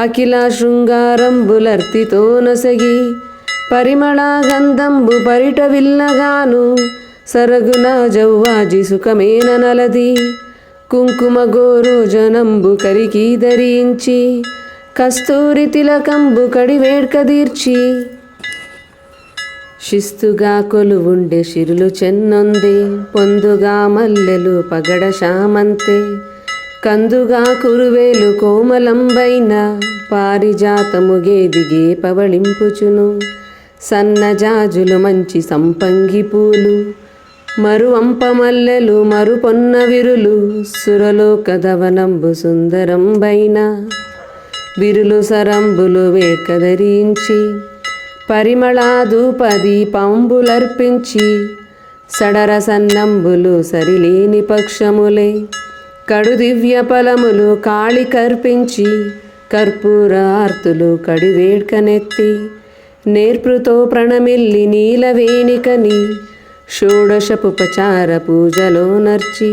అఖిల శృంగారంబులర్తితో నొసగి పరిమళ గంధంబు పరిట విల్లగాను సరగున జౌవాజి సుఖమేన నలది కుంకుమ గోరోజనంబు కరికి ధరించి కస్తూరి తిలకంబు కడివేడ్క తీర్చి శిస్తుగా కొలువుండే శిరులు చెన్నొందే పొందుగా మల్లెలు పగడ శామంతే కందుగా కురువేలు కోమలంబైన పారిజాతము గేదిగే పవళింపుచును సన్నజాజులు మంచి సంపంగి పూలు మరువంప మల్లెలు మరుపొన్న విరులు సురలోకదవనంబు సుందరంబైన విరులు సరంబులు వేడ్కధరించి పరిమళాధూపది పంబులర్పించి సడర సన్నంబులు సరిలేని పక్షములే కడు దివ్య ఫలములు కాళి కర్పించి కర్పూర ఆర్తులు కడివేడ్కనెత్తి నేర్పృతో ప్రణమిల్లి నీలవేణికని షోడశపుపచార పూజలో నర్చి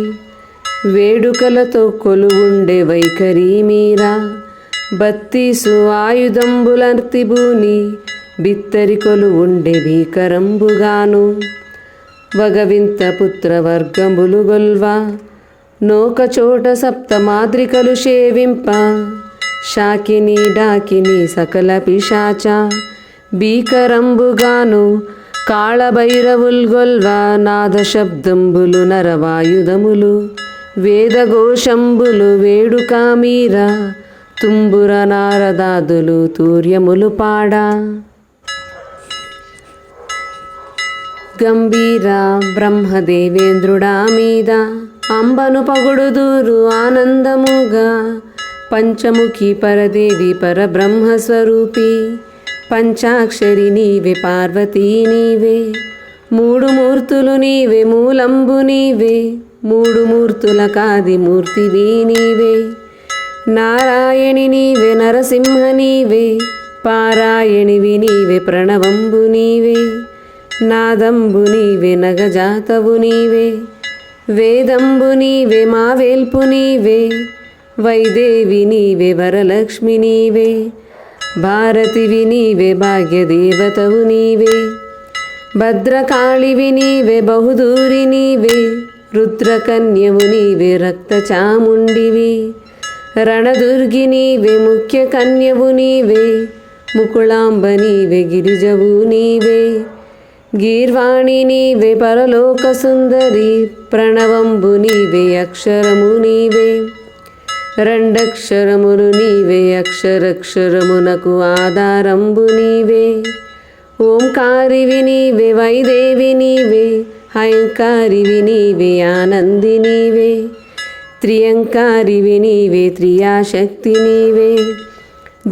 వేడుకలతో కొలువుండే వైఖరి మీరా బత్తీసు ఆయుధంబులర్తిబూని బిత్తరి కొలువుండే భీకరంబుగాను వగవింత పుత్రవర్గములు గొల్వ నోకచోట సప్తమాద్రికలు సేవింప శాకిని డాకిని సకల పిశాచ భీకరంబుగాను కాళభైరవుల్గొల్వ నాద శబ్దంబులు నరవాయుధములు వేదఘోషంబులు వేడుకామీర తుంబుర నారదాదులు తూర్యములు పాడా గంభీర బ్రహ్మదేవేంద్రుడా మీద అంబను పగుడుదూరు ఆనందముగా పంచముఖి పరదేవి పరబ్రహ్మస్వరూపి పంచాక్షరి నీవే పార్వతీ నీవే మూడు మూర్తులు నీవే మూలంబు నీవే మూడు మూర్తుల కాది మూర్తివి నీవే నారాయణి నీవే నరసింహ నీవే పారాయణివి నీవే ప్రణవంబు నీవే నాదంబు నీవే నగజాతవు నీవే వేదంబు నీవే మావేల్పు నీవే వైదేవి నీవే వరలక్ష్మి నీవే భారతివి నీవే భాగ్యదేవతవు నీవే భద్రకాళివి నీవే బహుదూరి నీవే రుద్రకన్యవు నీవే రక్తచాముండివి రణదుర్గి నీవే ముఖ్య కన్యవు నీవే ముకుళాంబ నీవే గిరిజవు నీవే గీర్వాణి నీవే పరలోక సుందరి ప్రణవంబు నీవే అక్షరము నీవే రెండక్షరములు నీవే అక్షరక్షరమునకు ఆధారంబు నీవే ఓంకారివి నీవే వైదేవి నీవే హయంకారివి నీవే ఆనంది నీవే త్రియంకారివి నీవే త్రియాశక్తి నీవే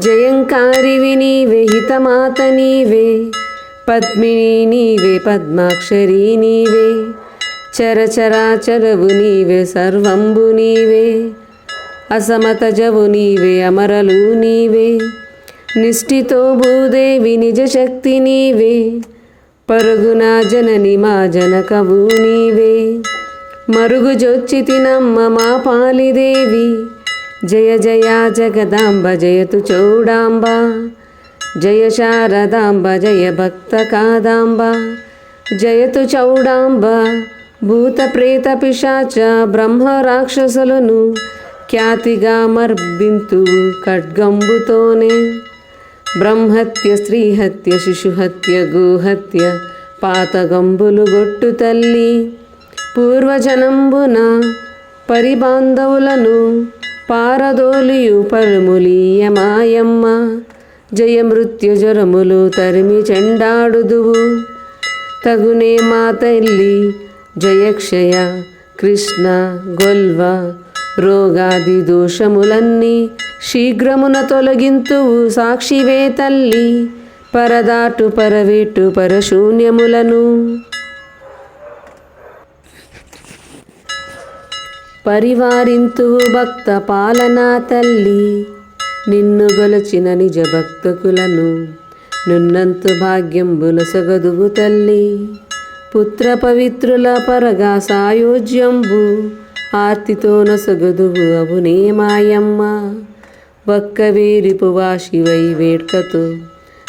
జయంకారివి నీవే హితమాత నీవే పద్మిని నీవే పద్మాక్షరి నీవే చరచరాచరవు నీవే సర్వంబు నీవే అసమతజవు నీవే అమరలు నీవే నిష్ఠితో భూదేవి నిజశక్తి నీవే పరుగున జనని మా జనకవు నీవే మరుగుజొచ్చితినమ్మ మా పాలిదేవి జయ జయ జగదాంబ జయతు చౌడాంబ జయ శారదాంబ జయ భక్త కాదాంబ జయతు చౌడాంబ భూత ప్రేత పిశాచ బ్రహ్మ రాక్షసులను ఖ్యాతిగా మర్దింతువు ఖడ్గంబుతోనే బ్రహ్మహత్య స్త్రీహత్య శిశుహత్య గోహత్య పాతగంబులు గొట్టు తల్లి పూర్వజనంబున పరిబాంధవులను పారదోలియు పరుములీయమాయమ్మ జయ మృత్యుజరములు తరిమి చెండాడుదువు తగునే మా తల్లి జయక్షయ కృష్ణ గొల్వ రోగాది దోషములన్నీ శీఘ్రమున తొలగింతువు సాక్షివే తల్లి పరదాటు పరవేటు పరశూన్యములను పరివారింతువు భక్త పాలనా తల్లి నిన్ను గొలచిన నిజ భక్తకులను నున్నంతు భాగ్యంబులొసగదువు తల్లి పుత్ర పవిత్రుల పరగా సాయోజ్యంబు ఆర్తితో నొసగదువు అవునే మాయమ్మ వక్కవేరిపు వాశివై వేడ్కతో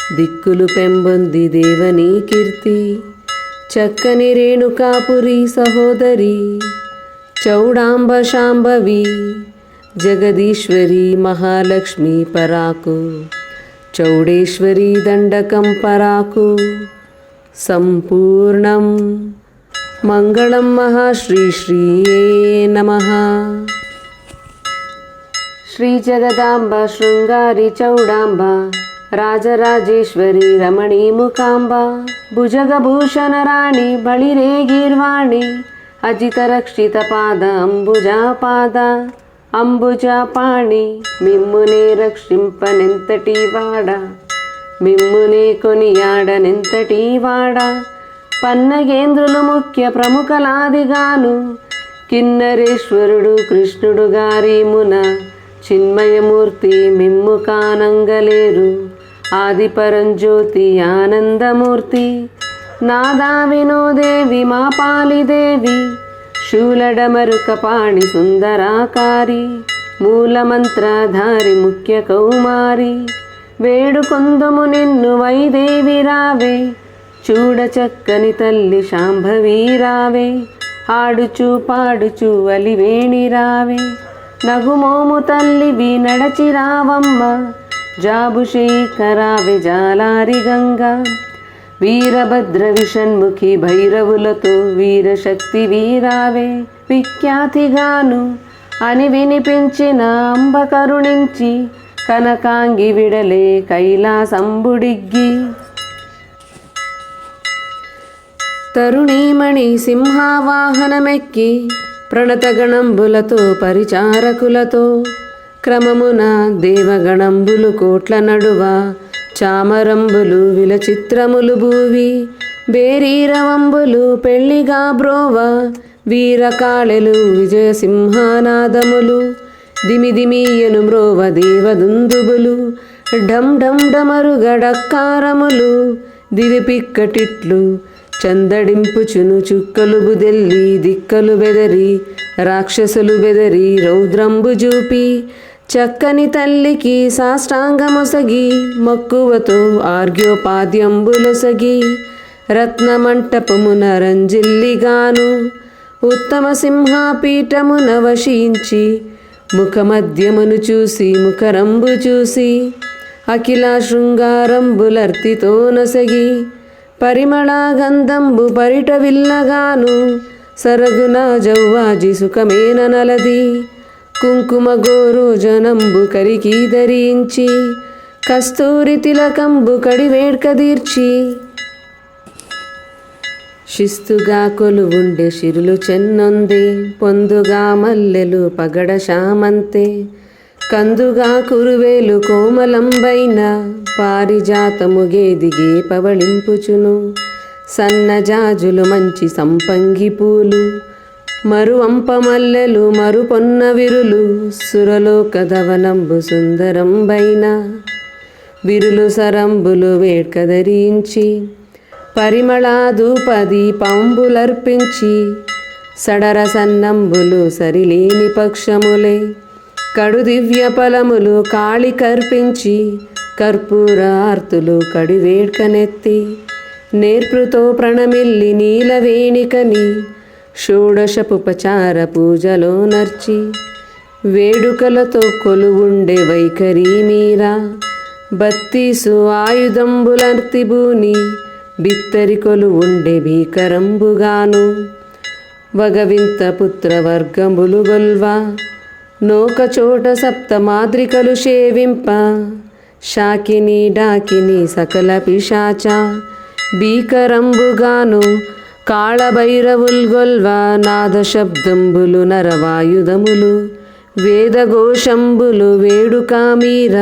దిక్కులు పెంబొంది దేవనీ కీర్తి చక్కని రేణుకాపురి సహోదరి చౌడాంబ శాంభవి జగదీశ్వరి మహాలక్ష్మి పరాకు చౌడేశ్వరి దండకం పరాకు సంపూర్ణం మంగళం మహాశ్రీ శ్రీయే నమః. శ్రీ జగదాంబ శృంగారి చౌడాంబ రాజరాజేశ్వరి రమణీ ముఖాంబ భుజగభూషణ రాణి బళిరే గీర్వాణి అజిత రక్షిత పాద అంబుజాపాద అంబుజాపాణి మిమ్మునే రక్షింపనెంతటి వాడ మిమ్మునే కొనియాడనెంతటి వాడ పన్నగేంద్రులు ముఖ్య ప్రముఖలాదిగాను కిన్నరేశ్వరుడు కృష్ణుడు గారీమున చిన్మయమూర్తి మిమ్ము కానంగలేరు ఆది పరంజ్యోతి ఆనందమూర్తి నాదా వినోదేవి మా పాలిదేవి శూలడమరుకపాణి సుందరాకారి మూలమంత్రధారి ముఖ్య కౌమారి వేడుకొందుము నిన్ను వైదేవి రావే చూడ చక్కని తల్లి శాంభవి రావే ఆడుచు పాడుచు అలివేణి రావే నగుమోము తల్లివి నడచి రావమ్మ జాబు శేఖరావే జాలారి గంగా వీరభద్ర విషణ్ముఖి భైరవులతో వీరశక్తి వీరావే విఖ్యాతిగాను అని వినిపించిన అంబ కరుణించి కనకాంగి విడలే కైలాసంబుడిగ్గి తరుణీమణి సింహావాహనమెక్కి ప్రణతగణంబులతో పరిచారకులతో క్రమమున దేవగణంబులు కోట్ల నడువ చామరంబులు విలచిత్రములు భూవి బేరీరవంబులు పెళ్లిగా బ్రోవ వీరకాళెలు విజయసింహానాదములు దిమిదిమియను మ్రోవ దేవదుందుబులు ఢం ఢం డమరుగడక్కారములు దివిపిక్కటిట్లు చందడింపుచును చుక్కలు బుదెల్లి దిక్కలు బెదరి రాక్షసులు బెదరి రౌద్రంబు జూపి చక్కని తల్లికి సాష్టాంగమొసగి మక్కువతో ఆర్ఘ్యోపాద్యంబులొసగి రత్నమంటపమున రంజిల్లిగాను ఉత్తమ సింహాపీఠమున వశించి ముఖమధ్యమును చూసి ముఖరంబు చూసి అఖిల శృంగారంబులర్తితో నొసగి పరిమళగంధంబు పరిట విల్లగాను సరగున జౌవాజి సుఖమేన నలది కుంకుమ గోరోజనంబు కరికి ధరించి కస్తూరి తిలకంబు కడివేడ్కదీర్చి శిస్తుగా కొలువుండే శిరులు చెన్నొందే పొందుగా మల్లెలు పగడ శామంతే కందుగా కురువేలు కోమలంబైన పారిజాతము గేదిగే పవళింపుచును సన్నజాజులు మంచి సంపంగి పూలు మరువంప మల్లెలు మరుపొన్న విరులు సురలోక దవనంబు సుందరంబైన విరులు సరంబులు వేడ్కదరించి పరిమళాధూపది పంబులర్పించి సడర సన్నంబులు సరిలేని పక్షములే కడు దివ్య ఫలములు కాళి కర్పించి కర్పూరార్తులు కడివేడ్కనెత్తి నేర్పృతో ప్రణమిల్లి నీలవేణికని షోడశపుపచార పూజలో నర్చి వేడుకలతో కొలువుండే వైఖరి మీరా బత్తీసు ఆయుధంబులర్తిబూని బిత్తరి కొలువుండే భీకరంబుగాను వగవింత పుత్రవర్గములు గొల్వా నోకచోట సప్తమాద్రికలు సేవింప శాకిని డాకిని సకల పిశాచ భీకరంబుగాను కాళభైరవుల్గొల్వ నాద శబ్దంబులు నరవాయుధములు వేదఘోషంబులు వేడుకామీర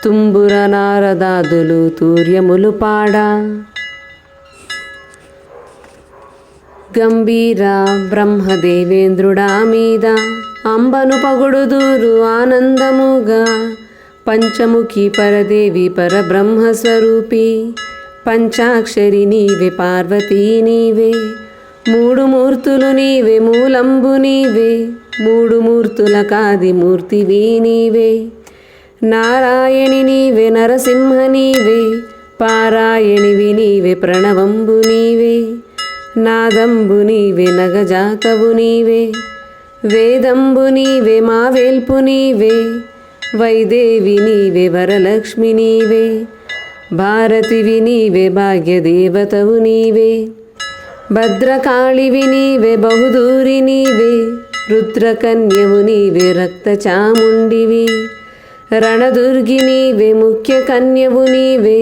తుంబుర నారదాదులు తూర్యములు పాడా గంభీర బ్రహ్మదేవేంద్రుడా మీద అంబను పగుడుదూరు ఆనందముగా పంచముఖి పరదేవి పరబ్రహ్మస్వరూపి పంచాక్షరి నీవే పార్వతీ నీవే మూడు మూర్తులు నీవే మూలంబు నీవే మూడు మూర్తుల కాది మూర్తివి నీవే నారాయణి నీవే నరసింహ నీవే పారాయణివి నీవే ప్రణవంబు నీవే నాదంబు నీవే నగజాతవు నీవే వేదంబు నీవే మావేల్పు నీవే వైదేవి నీవే వరలక్ష్మి నీవే భారతివి నీవే భాగ్యదేవతవు నీవే భద్రకాళివి నీవే బహుదూరి నీవే రుద్రకన్యవు నీవే రక్తచాముండివి రణదుర్గి నీవే ముఖ్య కన్యవు నీవే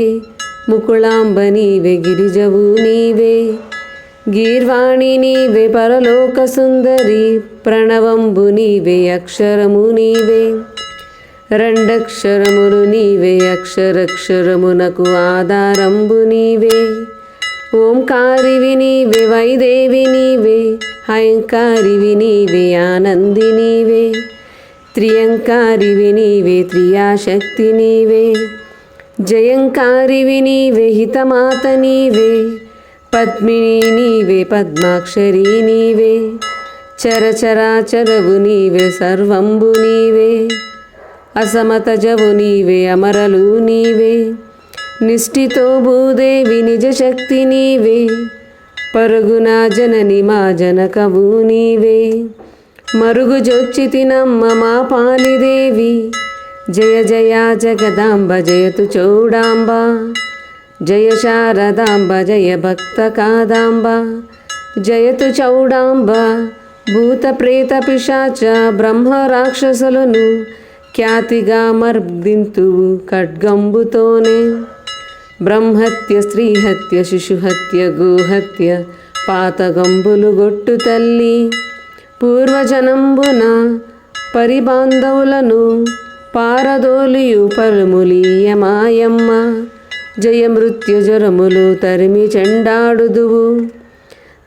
ముకుళాంబ నీవే గిరిజవు నీవే గీర్వాణి నీవే పరలోక సుందరి ప్రణవంబు నీవే అక్షరము నీవే రెండక్షరములు నీవే అక్షరక్షరమునకు ఆధారంబు నీవే ఓంకారివి నీవే వైదేవి నీవే హైంకారివి నీవే ఆనంది నీవే త్రియంకారివి నీవే త్రియాశక్తి నీవే జయంకారివి నీవే హితమాత నీవే పద్మిని నీవే పద్మాక్షరి నీవే చరచరాచరవు నీవే సర్వంబు నీవే అసమతజవు నీవే అమరలు నీవే నిష్ఠితో భూదేవి నిజశక్తి నీవే పరుగున జనని మా జనకవు నీవే. మరుగు జొచ్చితినమ్మ మా పాలిదేవి. జయ జయ జగదాంబ జయతు చౌడాంబ. జయ శారదాంబ జయ భక్త కాదాంబ. జయతు చౌడాంబ. భూత ప్రేత పిశాచ బ్రహ్మ రాక్షసులను ఖ్యాతిగా మర్దింతువు ఖడ్గంబుతోనే. బ్రహ్మహత్య స్త్రీహత్య శిశుహత్య గోహత్య పాతగంబులు గొట్టు తల్లి. పూర్వజనంబున పరిబాంధవులను పారదోలియు పలుములీయమాయమ్మ. జయ మృత్యుజరములు తరిమి చెండాడుదువు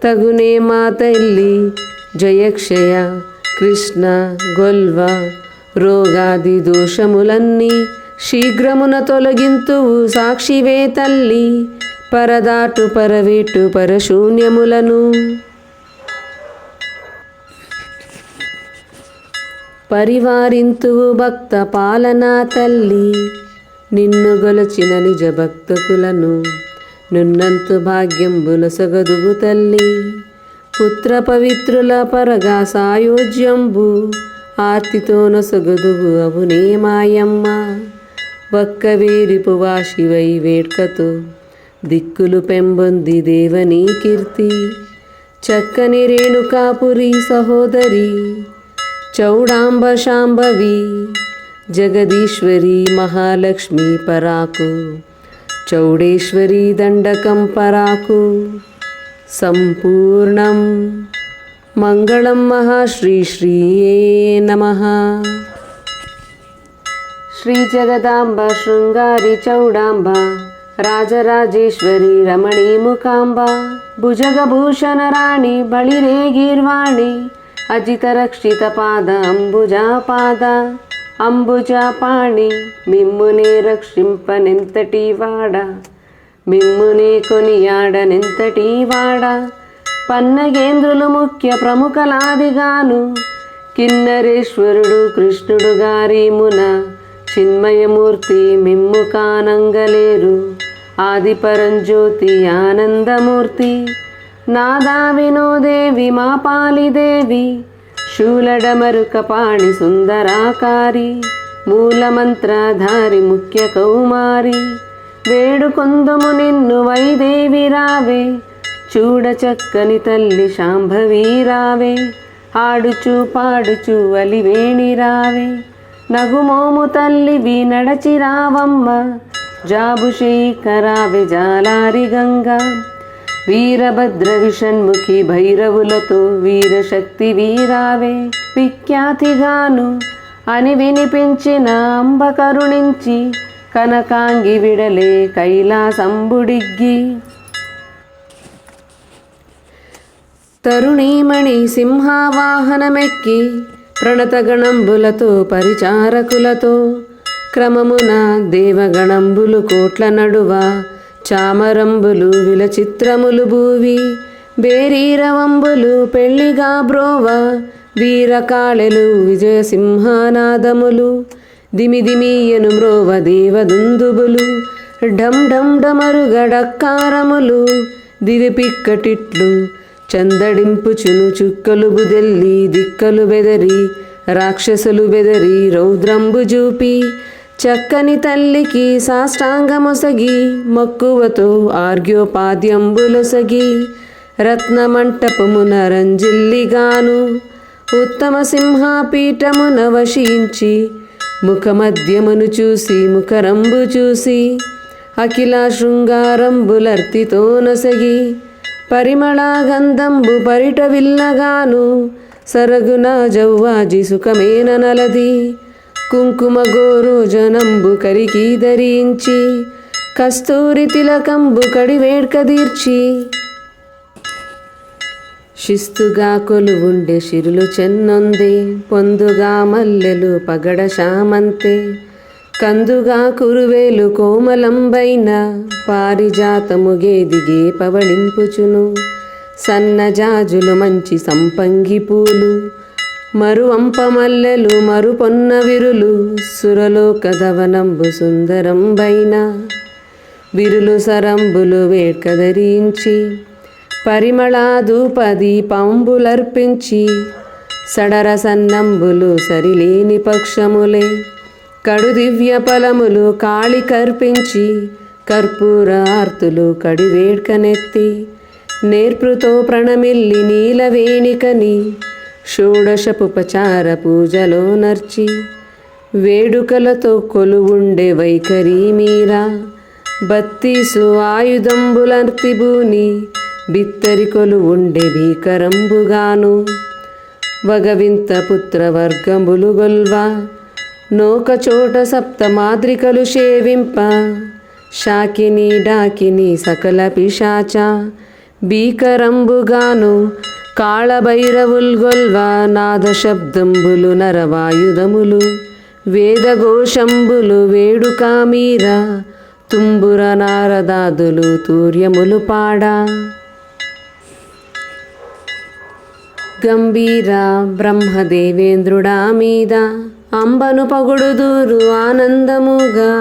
తగునే మా తల్లి. జయక్షయ కృష్ణ గొల్వ రోగాది దోషములన్నీ శీఘ్రమున తొలగింతువు సాక్షివే తల్లి. పరదాటు పరవేటు పరశూన్యములను పరివారింతువు భక్త పాలనా తల్లి. నిన్ను గొలచిన నిజ భక్తకులను నున్నంతు భాగ్యంబులసగదువు తల్లి. పుత్ర పవిత్రుల పరగా సాయోజ్యంబు ఆర్తితో నొసగదువు అవునే మాయమ్మ. వక్కవేరిపు వాశివై వేడ్కతో దిక్కులు పెంబొంది దేవనీ కీర్తి. చక్కని రేణుకాపురి సహోదరి చౌడాంబ శాంభవి. జగదీశ్వరి మహాలక్ష్మి పరాకు. చౌడేశ్వరి దండకం పరాకు. సంపూర్ణం మంగళం మహాశ్రీ శ్రీయే నమః. శ్రీ జగదాంబ శృంగారి చౌడాంబ రాజరాజేశ్వరి రమణీ ముకాంబ. భుజగభూషణ రాణి బళిరే గీర్వాణి. అజిత రక్షిత పాద అంబుజా పాద అంబుజా పాణి. మిమ్మునే రక్షింపనెంతటి వాడ మిమ్మునే కొనియాడనెంతటి వాడ. పన్నగేంద్రులు ముఖ్య ప్రముఖలాదిగాను కిన్నరేశ్వరుడు కృష్ణుడు గారీమున చిన్మయమూర్తి మిమ్ము కానంగలేరు. ఆది పరంజ్యోతి ఆనందమూర్తి. నాదా వినోదేవి మా పాలిదేవి. శూలడమరుక పాణి సుందరాకారి. మూలమంత్రధారి ముఖ్య కౌమారి. వేడుకొందుము నిన్ను వైదేవి రావే. చూడ చక్కని తల్లి శాంభవి రావే. ఆడుచు పాడుచు అలివేణి రావే. నగుమోము తల్లివి నడచి రావమ్మ. జాబుషేకరావే జాలారి గంగా. వీరభద్ర విషణ్ముఖి భైరవులతో వీరశక్తి వీరావే. విఖ్యాతిగాను అని వినిపించిన అంబ కరుణించి కనకాంగి విడలే కైలాసంబుడిగ్గి. తరుణీమణి సింహావాహనమెక్కి ప్రణతగణంబులతో పరిచారకులతో క్రమమున దేవగణంబులు కోట్ల నడువ చామరంబులు విలచిత్రములు భూవి. బేరీరవంబులు పెళ్లిగా బ్రోవ వీరకాళెలు విజయసింహానాదములు. దిమిదిమియను మ్రోవ దేవదుందుబులు. ఢం ఢం డమరుగడక్కారములు. దివి పిక్కటిట్లు చందడింపుచును చుక్కలు బుదెల్లి. దిక్కలు బెదరి రాక్షసులు బెదరి రౌద్రంబు జూపి. చక్కని తల్లికి సాష్టాంగమొసగి మక్కువతో ఆర్ఘ్యోపాద్యంబులొసగి. రత్నమంటపమున రంజిల్లిగాను ఉత్తమ సింహాపీఠమున వశించి. ముఖమధ్యమును చూసి ముఖరంబు చూసి అఖిల శృంగారంబులర్తితో నొసగి. పరిమళగంధంబు పరిట విల్లగాను సరగున జౌవాజి సుఖమేన నలది. కుంకుమ గోరోజనంబు కరికి ధరించి కస్తూరి తిలకంబు కడివేడ్క తీర్చి. శిస్తుగా కొలువుండే శిరులు చెన్నొందే. పొందుగా మల్లెలు పగడ శామంతే. కందుగా కురువేలు కోమలంబైన పారిజాతము గేదిగే పవళింపుచును. సన్నజాజులు మంచి సంపంగి పూలు. మరువంప మల్లెలు మరుపొన్న విరులు. సురలోక ధవనంబు సుందరంబైన విరులు సరంబులు వేడ్క ధరించి. పరిమళాధూపదీపంబులర్పించి సడరసన్నంబులు సరిలేని పక్షములే కడు దివ్య ఫలములు కాళి కర్పించి కర్పూర ఆర్తులు కడివేడ్కనెత్తి నేర్పృతో ప్రణమిల్లి నీలవేణికని షోడశపుపచార పూజలో నర్చి వేడుకలతో కొలువుండే వైఖరి మీరా బత్తీసు ఆయుధంబులర్తిబూని బిత్తరి కొలువుండే భీకరంబుగాను వగవింత పుత్రవర్గంబులు గొల్వా నోకచోట సప్తమాద్రికలు సేవింప శాకిని డాకిని సకల పిశాచ భీకరంబుగాను కాళభైరవుల్గొల్వా నాద శబ్దంబులు నరవాయుధములు వేదఘోషంబులు వేడుకామీర తుంబుర నారదాదులు తూర్యములు పాడా గంభీర బ్రహ్మదేవేంద్రుడా మీద అంబను పగుడుదూరు ఆనందముగా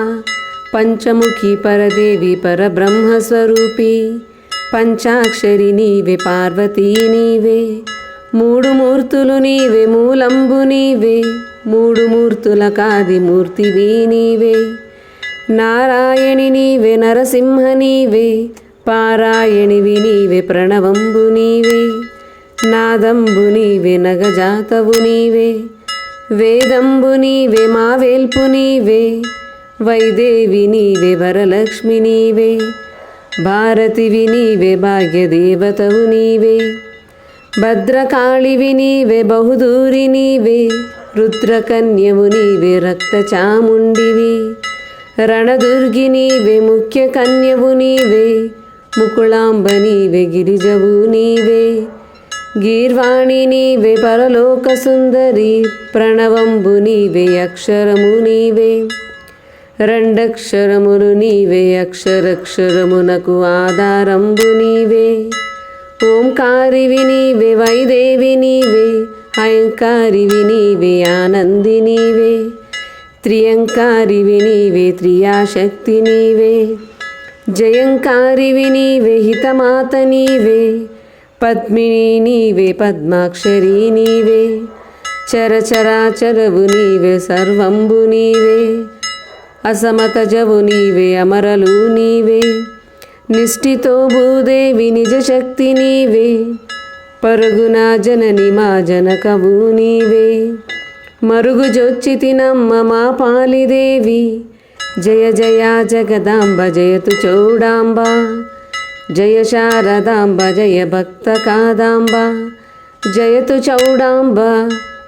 పంచముఖి పరదేవి పరబ్రహ్మస్వరూపి పంచాక్షరి నీవే పార్వతీ నీవే మూడు మూర్తులు నీవే మూలంబు నీవే మూడు మూర్తుల కాది మూర్తివి నీవే నారాయణి నీవే నరసింహ నీవే పారాయణివి నీవే ప్రణవంబు నీవే నాదంబు నీవే నగజాతవు నీవే వేదంబు నీవే మావేల్పు నీవే వైదేవి నీవే వరలక్ష్మి నీవే భారతివి నీవే భాగ్యదేవతవు నీవే భద్రకాళివి నీవే బహుదూరి నీవే రుద్రకన్యవు నీవే రక్తచాముండివి రణదుర్గి నీవే ముఖ్య కన్యవు నీవే ముకుళాంబ నీవే గిరిజవు నీవే గీర్వాణి నీవే పరలోక సుందరి ప్రణవంబు నీవే అక్షరము నీవే రెండక్షరములు నీవే అక్షరక్షరమునకు ఆధారంబు నీవే ఓంకారివి నీవే వైదేవి నీవే అయంకారివి నీవే ఆనంది నీవే త్రియంకారివి నీవే త్రియాశక్తి నీవే జయంకారివి నీవే హితమాత నీవే పద్మిని నీవే పద్మాక్షరి నీవే చరచరాచరవు నీవే సర్వంబు నీవే అసమతజవు నీవే అమరలు నీవే నిష్ఠితో భూదేవి నిజశక్తి నీవే పరుగున జనని మా జనకవు నీవే మరుగుజొచ్చితినమ్మ మా పాలిదేవి జయ జయ జగదాంబ జయతు చౌడాంబ జయ శారదాంబ జయ భక్త కాదాంబ జయతు చౌడాంబ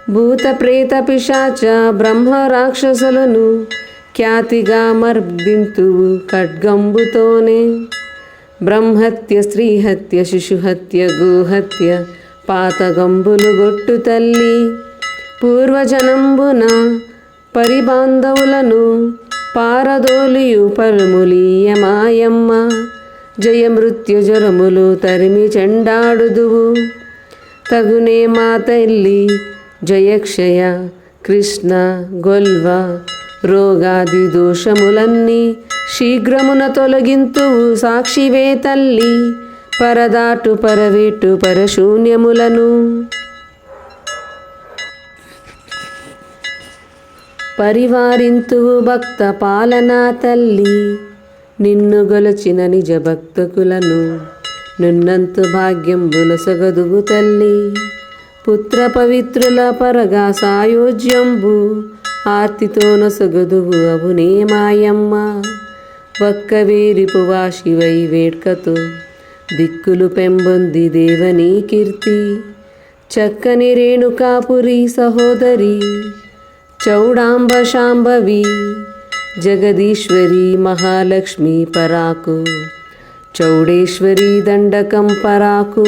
భూత ప్రేత పిశాచ బ్రహ్మ రాక్షసులను ఖ్యాతిగా మర్దింతువు ఖడ్గంబుతోనే బ్రహ్మహత్య స్త్రీహత్య శిశుహత్య గోహత్య పాతగంబులు గొట్టు తల్లి పూర్వజనంబున పరిబాంధవులను పారదోలియు పరుములీయమాయమ్మ జయ మృత్యుజరములు తరిమి చెండాడుదువు తగునే మా తల్లి జయక్షయ కృష్ణ గొల్వ రోగాది దోషములన్నీ శీఘ్రమున తొలగింతువు సాక్షివే తల్లి పరదాటు పరవేటు పరశూన్యములను పరివారింతువు భక్త పాలనా తల్లి నిన్ను గొలచిన నిజ భక్తకులను నున్నంతు భాగ్యంబుల సగదువు తల్లి పుత్ర పవిత్రుల పరగా సాయోజ్యంబు ఆర్తితో నొసగదువు అవునే మాయమ్మ ఒక్కవేరిపు వాశివై వేడ్కతో దిక్కులు పెంబొంది దేవనీ కీర్తి చక్కని రేణుకాపురి సహోదరి చౌడాంబ శాంభవి జగదీశ్వరి మహాలక్ష్మి పరాకు చౌడేశ్వరి దండకం పరాకు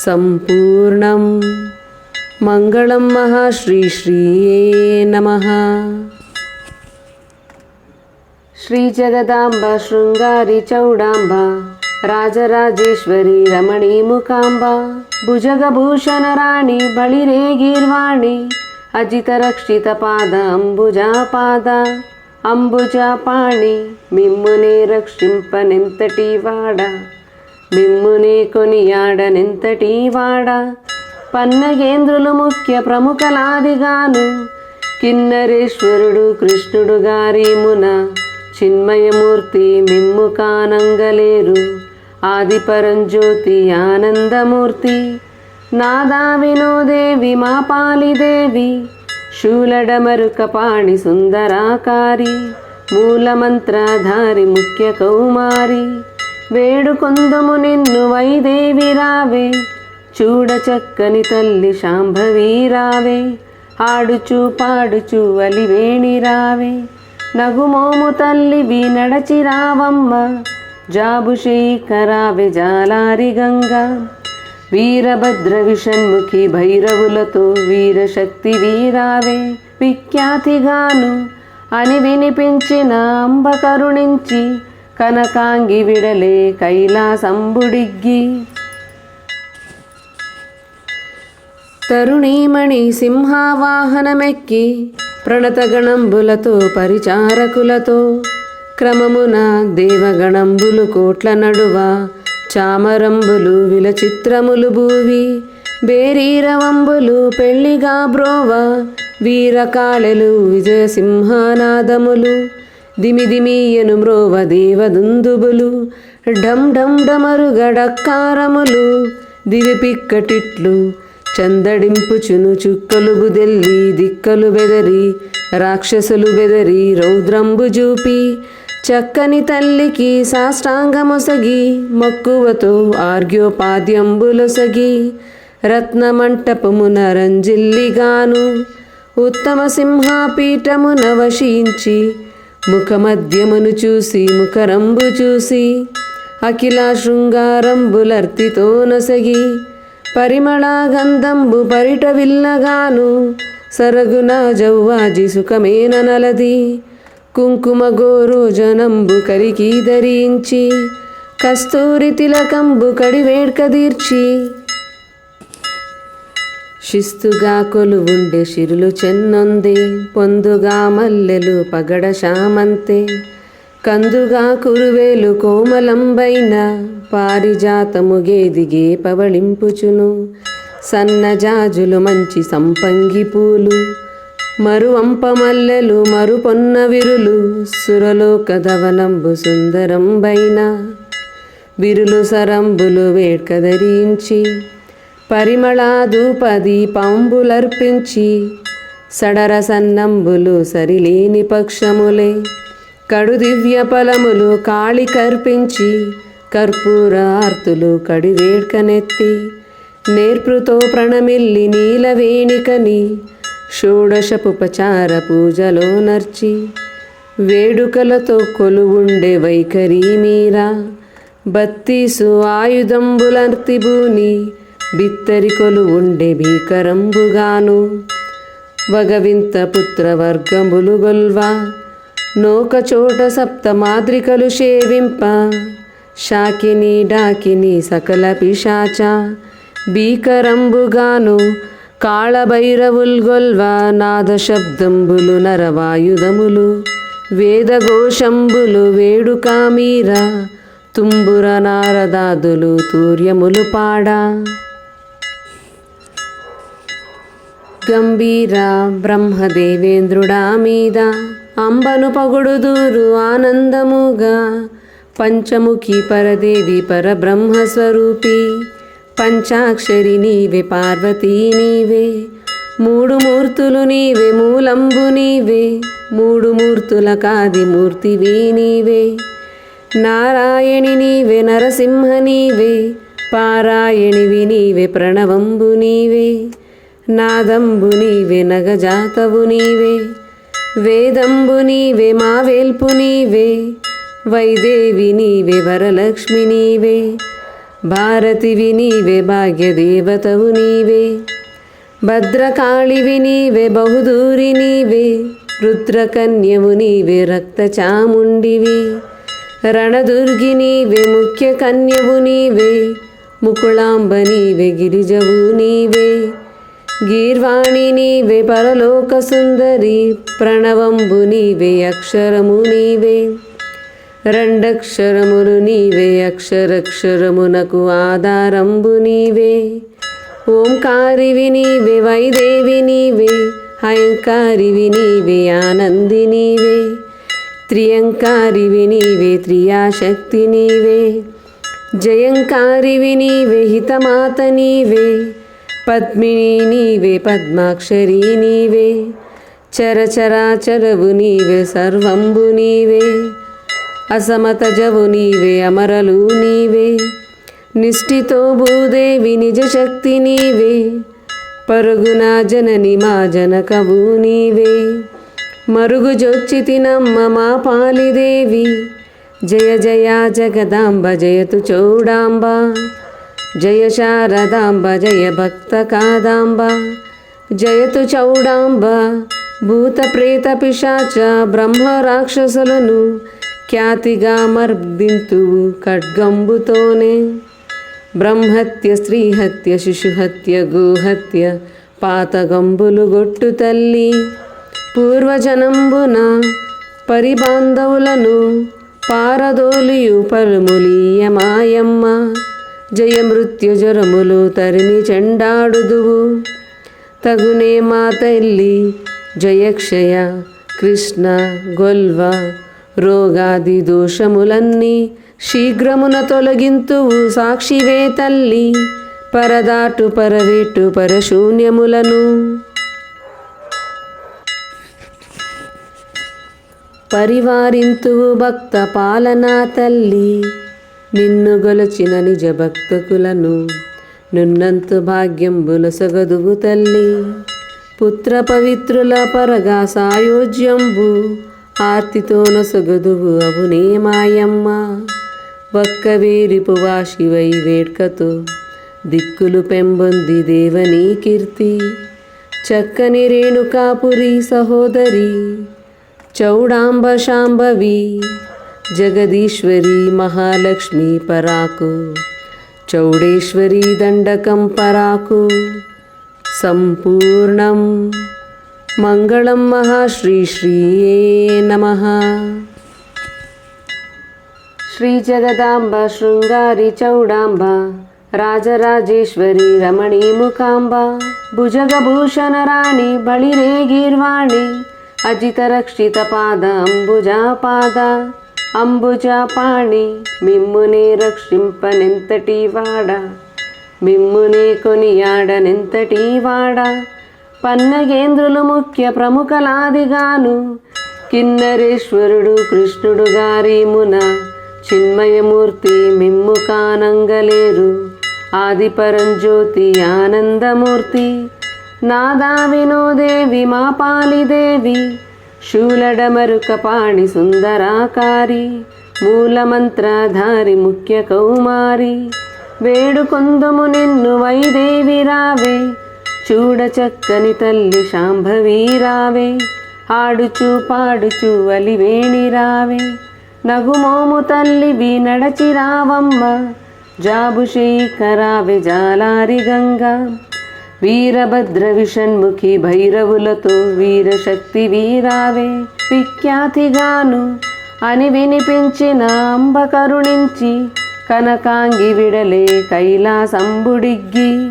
సంపూర్ణం మంగళం మహాశ్రీ శ్రీయే నమః. శ్రీ జగదాంబ శృంగారి చౌడాంబ రాజరాజేశ్వరి రమణీ ముఖాంబ భుజగభూషణ రాణి బళిరే గీర్వాణి అజిత రక్షిత పాద అంబుజాపాద అంబుజాపాణి మిమ్మునే రక్షింపనెంతటి వాడ మిమ్మునే కొనియాడనెంతటి వాడ. పన్నగేంద్రులు ముఖ్య ప్రముఖలాదిగాను కిన్నరేశ్వరుడు కృష్ణుడు గారీమున చిన్మయమూర్తి మిమ్ము కానంగలేరు. ఆది పరంజ్యోతి ఆనందమూర్తి నాదా వినోదేవి మా పాలిదేవి. శూలడమరుక పాణి సుందరాకారి మూలమంత్రధారి ముఖ్య కౌమారి. వేడుకొందుము నిన్ను వైదేవి రావే చూడ చక్కని తల్లి శాంభవి రావే. ఆడుచు పాడుచు అలివేణి రావే నగుమోము తల్లివి నడచి రావమ్మ. జాబుశేఖరావే జాలారి గంగా. వీరభద్ర విషణ్ముఖి భైరవులతో వీరశక్తి వీరావే విఖ్యాతిగాను అని వినిపించిన అంబ కరుణించి కనకాంగి విడలే కైలాసంబుడిగ్గి. తరుణీమణి సింహావాహనమెక్కి ప్రణతగణంబులతో పరిచారకులతో క్రమమున దేవగణంబులు కోట్ల నడువ చామరంబులు విలచిత్రములు భూవి. బేరీరవంబులు పెళ్లిగా బ్రోవ వీరకాళెలు విజయసింహానాదములు. దిమిదిమీయను మ్రోవ దేవదుందుబులు ఢం ఢం డమరుగడక్కారములు. దివి పిక్కటిట్లు చందడింపుచును చుక్కలు బుదెల్లి దిక్కలు బెదరి రాక్షసులు బెదరి రౌద్రంబు జూపి. చక్కని తల్లికి సాష్టాంగమొసగి మక్కువతో ఆర్ఘ్యోపాద్యంబులొసగి రత్నమంటపమున రంజిల్లిగాను ఉత్తమ సింహాపీఠమున వశించి ముఖమధ్యమును చూసి ముఖరంబు చూసి అఖిల శృంగారంబులర్తితో నొసగి పరిమళ గంధంబు పరిట విల్లగాను సరగున జవ్వాజి సుఖమేన నలది. కుంకుమ గోరోజనంబు కరికి ధరించి కస్తూరి తిలకంబు కడివేడ్క దీర్చి. శిస్తుగా కొలువుండే శిరులు చెన్నొందే పొందుగా మల్లెలు పగడ శామంతే. కందుగా కురువేలు కోమలంబైన పారిజాతము గేదిగే పవళింపుచును. సన్నజాజులు మంచి సంపంగి పూలు మరువంప మల్లెలు మరుపొన్న విరులు. సురలోక ధవనంబు సుందరంబైన విరులు సరంబులు వేడ్క ధరించి పరిమళాధూపది పాంబులర్పించి. సడర సన్నంబులు సరిలేని పక్షములే కడు దివ్య ఫలములు కాళి కర్పించి. కర్పూర ఆర్తులు కడివేడ్కనెత్తి నేర్పృతో ప్రణమిల్లి నీలవేణికని షోడశపుపచార పూజలో నర్చి. వేడుకలతో కొలువుండే వైఖరి మీరా బత్తీసు ఆయుధంబులర్తిబూని బిత్తరి కొలువుండే భీకరంబుగాను. వగవింత పుత్రవర్గంబులు గొల్వా నోకచోట సప్త మాద్రికలు సేవింప. శాకిని డాకిని సకల పిశాచ భీకరంబుగాను కాళభైరవుల్గొల్వ. నాద శబ్దంబులు నరవాయుధములు వేదఘోషంబులు వేడుకామీర. తుంబుర నారదాదులు తూర్యములు పాడా. గంభీర బ్రహ్మదేవేంద్రుడా మీద అంబను పగుడుదూరు ఆనందముగా. పంచముఖి పరదేవి పరబ్రహ్మస్వరూపి పంచాక్షరి నీవే పార్వతీ నీవే. మూడు మూర్తులు నీవే మూలంబు నీవే. మూడు మూర్తుల కాది మూర్తివి నీవే. నారాయణి నీవే నరసింహ నీవే. పారాయణివి నీవే ప్రణవంబు నీవే. నాదంబు నీవే నగజాతవు నీవే. వేదంబు నీవే మా వేల్పు నీవే. వైదేవి నీవే వరలక్ష్మి నీవే. భారతివి నీవే భాగ్యదేవతవు నీవే. భద్రకాళివి నీవే బహుదూరి నీవే. రుద్రకన్యవు నీవే రక్తచాముండివి. రణదుర్గి నీవే ముఖ్య కన్యవు నీవే. ముకుళాంబ నీవే గిరిజవు నీవే. గీర్వాణి నీవే పరలోక సుందరి. ప్రణవంబు నీవే అక్షరము నీవే. రెండక్షరములు నీవే అక్షరక్షరమునకు ఆధారంబు నీవే. ఓంకారివి నీవే వైదేవి నీవే హయంకారివి నీవే ఆనంది నీవే. త్రియంకారివి నీవే త్రియాశక్తి నీవే. జయంకారివి నీవే హితమాత నీవే. పద్మిని నీవే పద్మాక్షరీ నీవే. చరచరాచరవు నీవే సర్వంబు నీవే. అసమతజవు నీవే అమరలు నీవే. నిష్ఠితో భూదేవి నిజశక్తి నీవే. పరుగున జనని మా జనకవు నీవే. మరుగుజొచ్చితినమ్మ మా పాలిదేవి. జయ జయ జగదాంబ జయతు చౌడాంబ. జయ శారదాంబ జయ భక్త కాదాంబ. జయతు చౌడాంబ. భూత ప్రేత పిశాచ బ్రహ్మ రాక్షసులను ఖ్యాతిగా మర్దింతువు ఖడ్గంబుతోనే. బ్రహ్మహత్య స్త్రీహత్య శిశుహత్య గోహత్య పాతగంబులు గొట్టు తల్లి. పూర్వజనంబున పరిబాంధవులను పారదోలియు పలుములీయ మాయమ్మ. జయ మృత్యుజరములు తరిమి చెండాడుదువు తగునే మా తల్లి. జయక్షయ కృష్ణ గొల్వ రోగాది దోషములన్నీ శీఘ్రమున తొలగింతువు సాక్షివే తల్లి. పరదాటు పరవేటు పరశూన్యములను పరివారింతువు భక్త పాలనా తల్లి. నిన్ను గొలచిన నిజ భక్తకులను నున్నంతు భాగ్యంబులసగదువు తల్లి. పుత్ర పవిత్రుల పరగా సాయోజ్యంబు ఆర్తితో నొసగదువు అవునే మాయమ్మ. వక్కవేరిపు వాశివై వేడ్కతో దిక్కులు పెంబొంది దేవనీ కీర్తి. చక్కని రేణుకాపురి సహోదరి చౌడాంబ శాంభవి. జగదీశ్వరి మహాలక్ష్మి పరాకు. చౌడేశ్వరి దండకం పరాకు. సంపూర్ణం మంగళం మహాశ్రీ శ్రీయే నమః. శ్రీ జగదాంబ శృంగారి చౌడాంబ రాజరాజేశ్వరి రమణీ ముఖాంబ. భుజగభూషణ రాణి బళిరే గీర్వాణి. అజిత రక్షిత పాద అంబుజా పాద అంబుజా పాణి. మిమ్మునే రక్షింపనెంతటి వాడ మిమ్మునే కొనియాడనెంతటి వాడ. పన్నగేంద్రులు ముఖ్య ప్రముఖలాదిగాను కిన్నరేశ్వరుడు కృష్ణుడు గారీమున చిన్మయమూర్తి మిమ్ము కానంగలేరు. ఆది పరంజ్యోతి ఆనందమూర్తి. నాదా వినోదేవి మా పాలిదేవి. శూలడమరుక పాణి సుందరాకారి. మూలమంత్రధారి ముఖ్య కౌమారి. వేడుకొందుము నిన్ను వైదేవి రావే. చూడ చక్కని తల్లి శాంభవి రావే. ఆడుచు పాడుచు అలివేణి రావే. నగుమోము తల్లివి నడచి రావమ్మ. జాబు శేఖరావే జాలారి గంగా. వీరభద్ర విషణ్ముఖి భైరవులతో వీరశక్తి వీరావే. విఖ్యాతిగాను అని వినిపించిన అంబ కరుణించి కనకాంగి విడలే కైలాసంబుడిగ్గి.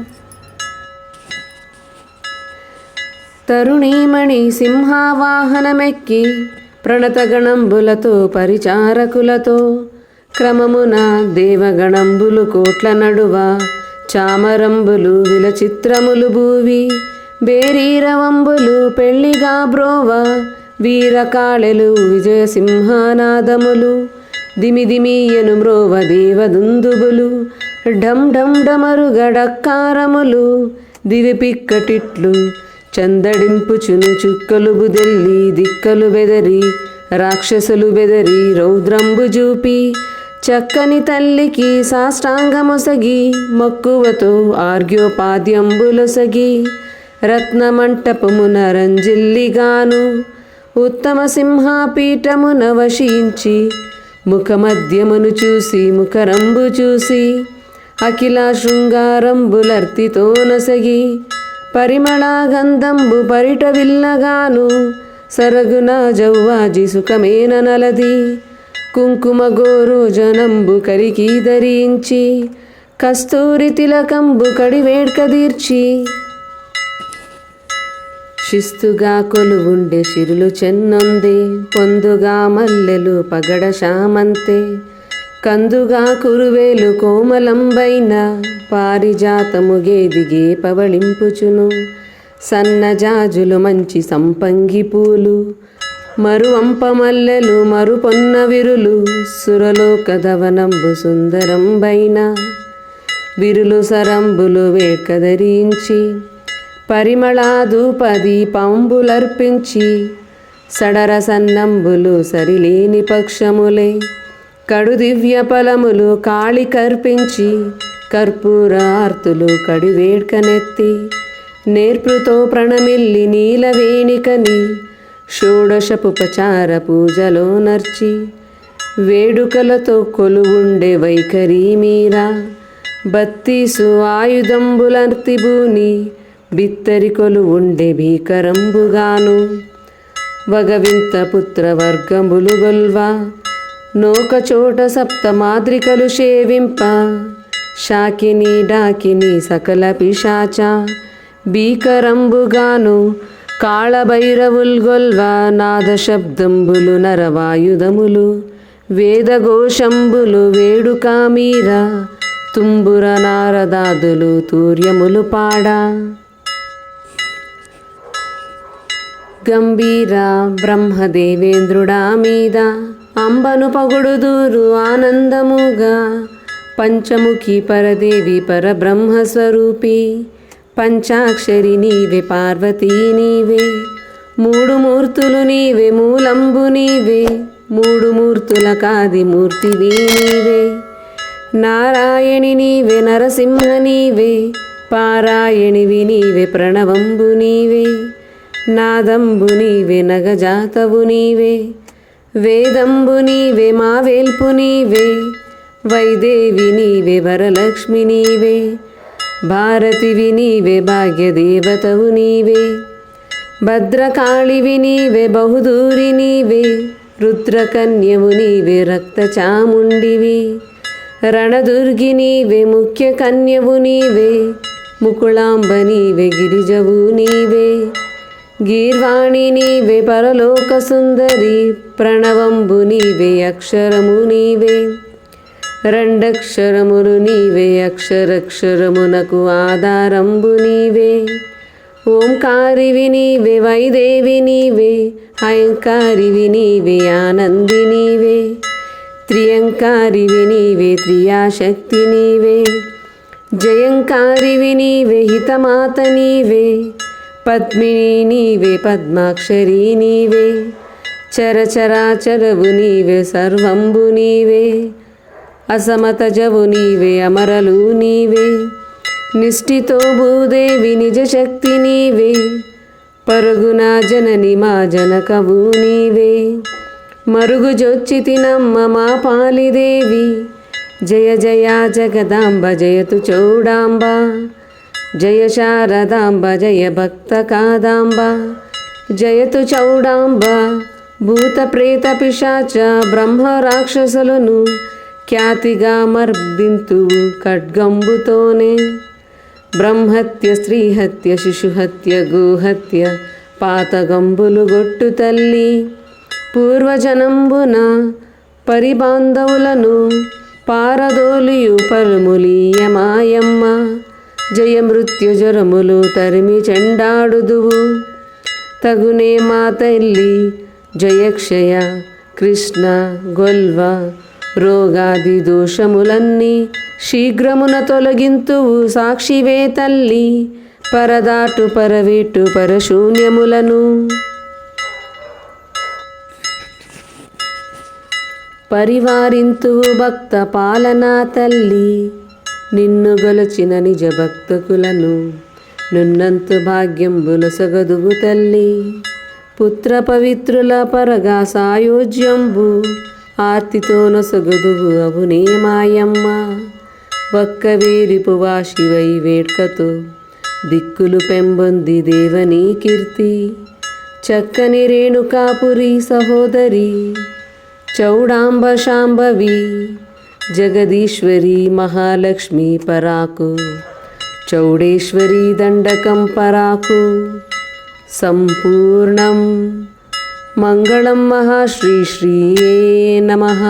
తరుణీమణి సింహావాహనమెక్కి ప్రణతగణంబులతో పరిచారకులతో క్రమమున దేవగణంబులు కోట్ల నడువ చామరంబులు విలచిత్రములు భూవి. బేరీరవంబులు పెళ్లిగా బ్రోవ. వీరకాళెలు విజయసింహానాదములు దిమిదిమియను మ్రోవ దేవదుందుబులు. ఢం ఢం డమరుగడక్కారములు దివిపిక్కటిట్లు చందడింపుచును చుక్కలు బుదెల్లి. దిక్కలు బెదరి రాక్షసులు బెదరి రౌద్రంబు జూపి. చక్కని తల్లికి సాష్టాంగమొసగి మక్కువతో ఆర్ఘ్యోపాద్యంబులొసగి. రత్నమంటపమున రంజిల్లిగాను ఉత్తమ సింహాపీఠమున వశించి. ముఖమధ్యమును చూసి ముఖరంబు చూసి అఖిల శృంగారంబులర్తితో నొసగి. పరిమళ గంధంబు పరిట విల్లగాను సరగున జౌవాజి సుఖమేన నలది. కుంకుమ గోరోజనంబు కరికి ధరించి కస్తూరి తిలకంబు కడివేడ్క తీర్చి శిస్తుగా కొలువుండే శిరులు చెన్నొందే పొందుగా మల్లెలు పగడ శామంతే కందుగా కురువేలు కోమలంబైన పారిజాతము గేదిగే పవళింపుచును సన్నజాజులు మంచి సంపంగి పూలు మరువంప మల్లెలు మరుపొన్న విరులు సురలోక ధవనంబు సుందరంబైన విరులు సరంబులు వేడ్క ధరించి పరిమళాధూపది పంబులర్పించి సడర సన్నంబులు సరిలేని పక్షములే కడు దివ్య ఫలములు కాళి కర్పించి కర్పూర ఆర్తులు కడివేడ్కనెత్తి నేర్పుతో ప్రణమిల్లి నీలవేణికని షోడశపుపచార పూజలో నర్చి వేడుకలతో కొలువుండే వైఖరి మీరా బత్తీసు ఆయుధంబులర్తిబూని బిత్తరి కొలువుండే భీకరంబుగాను వగవింత పుత్రవర్గంబులు గొల్వా నోకచోట సప్తమాద్రికలు సేవింప శాకిని డాకిని సకల పిశాచ భీకరంబుగాను కాళభైరవుల్గొల్వా నాదశబ్దంబులు నరవాయుధములు వేదఘోషంబులు వేడుకామీర తుంబుర నారదాదులు తూర్యములు పాడా గంభీర బ్రహ్మదేవేంద్రుడా మీద అంబను పగుడుదూరు ఆనందముగా పంచముఖి పరదేవి పరబ్రహ్మస్వరూపి పంచాక్షరి నీవే పార్వతీ నీవే మూడు మూర్తులు నీవే మూలంబు నీవే మూడు మూర్తుల కాది మూర్తివి నీవే నారాయణి నీవే నరసింహ నీవే పారాయణివి నీవే ప్రణవంబు నీవే నాదంబు నీవే నగజాతవు నీవే వేదంబు నీవే మావేల్పు నీవే వైదేవి నీవే వరలక్ష్మి నీవే భారతివి నీవే భాగ్యదేవతవు నీవే భద్రకాళివి నీవే బహుదూరి నీవే రుద్రకన్యవు నీవే రక్తచాముండివి రణదుర్గి నీవే ముఖ్య కన్యవు నీవే ముకుళాంబ నీవే గిరిజవు నీవే గీర్వాణి నీవే పరలోక సుందరి ప్రణవంబు నీవే అక్షరము నీవే రెండక్షరములు నీవే అక్షరక్షరమునకు ఆధారంబు నీవే ఓంకారివి నీవే వైదేవి నీవే అయంకారివి నీవే ఆనంది నీవే త్రియంకారివి నీవే త్రియాశక్తి నీవే జయంకారివి నీవే హితమాత నీవే పద్మిని నీవే పద్మాక్షరీ నీవే చరచరాచరవు నీవే సర్వంబు నీవే అసమతజవు నీవే అమరలు నీవే నిష్ఠితో భూదేవి నిజశక్తి నీవే పరుగున జనని మా జనకవు నీవే మరుగుజొచ్చితినమ్మ మా పాలిదేవి జయ జయ జగదాంబ జయతు చౌడాంబ జయ శారదాంబ జయ భక్త కాదాంబ జయతు చౌడాంబ భూత ప్రేత పిశాచ బ్రహ్మ రాక్షసులను ఖ్యాతిగా మర్దింతువు ఖడ్గంబుతోనే బ్రహ్మహత్య స్త్రీహత్య శిశుహత్య గోహత్య పాతగంబులు గొట్టు తల్లి పూర్వజనంబున పరిబాంధవులను పారదోలియు పలుములీయమాయమ్మ జయ మృత్యుజరములు తరిమి చెండాడుదువు తగునే మా తల్లి జయక్షయ కృష్ణ గొల్వ రోగాది దోషములన్నీ శీఘ్రమున తొలగింతువు సాక్షివే తల్లి పరదాటు పరవేటు పరశూన్యములను పరివారింతువు భక్త పాలనా తల్లి నిన్ను గొలచిన నిజ భక్తకులను నున్నంతు భాగ్యంబులసగదువు తల్లి పుత్ర పవిత్రుల పరగా సాయోజ్యంబు ఆర్తితో నొసగదువు అవునే మాయమ్మ ఒక్కవేరిపు వాశివై వేడ్కతో దిక్కులు పెంబొంది దేవనీ కీర్తి చక్కని రేణుకాపురి సహోదరి చౌడాంబ శాంభవి జగదీశ్వరి మహాలక్ష్మి పరాకు చౌడేశ్వరి దండకం పరాకు సంపూర్ణం మంగళం మహాశ్రీ శ్రీయే నమః.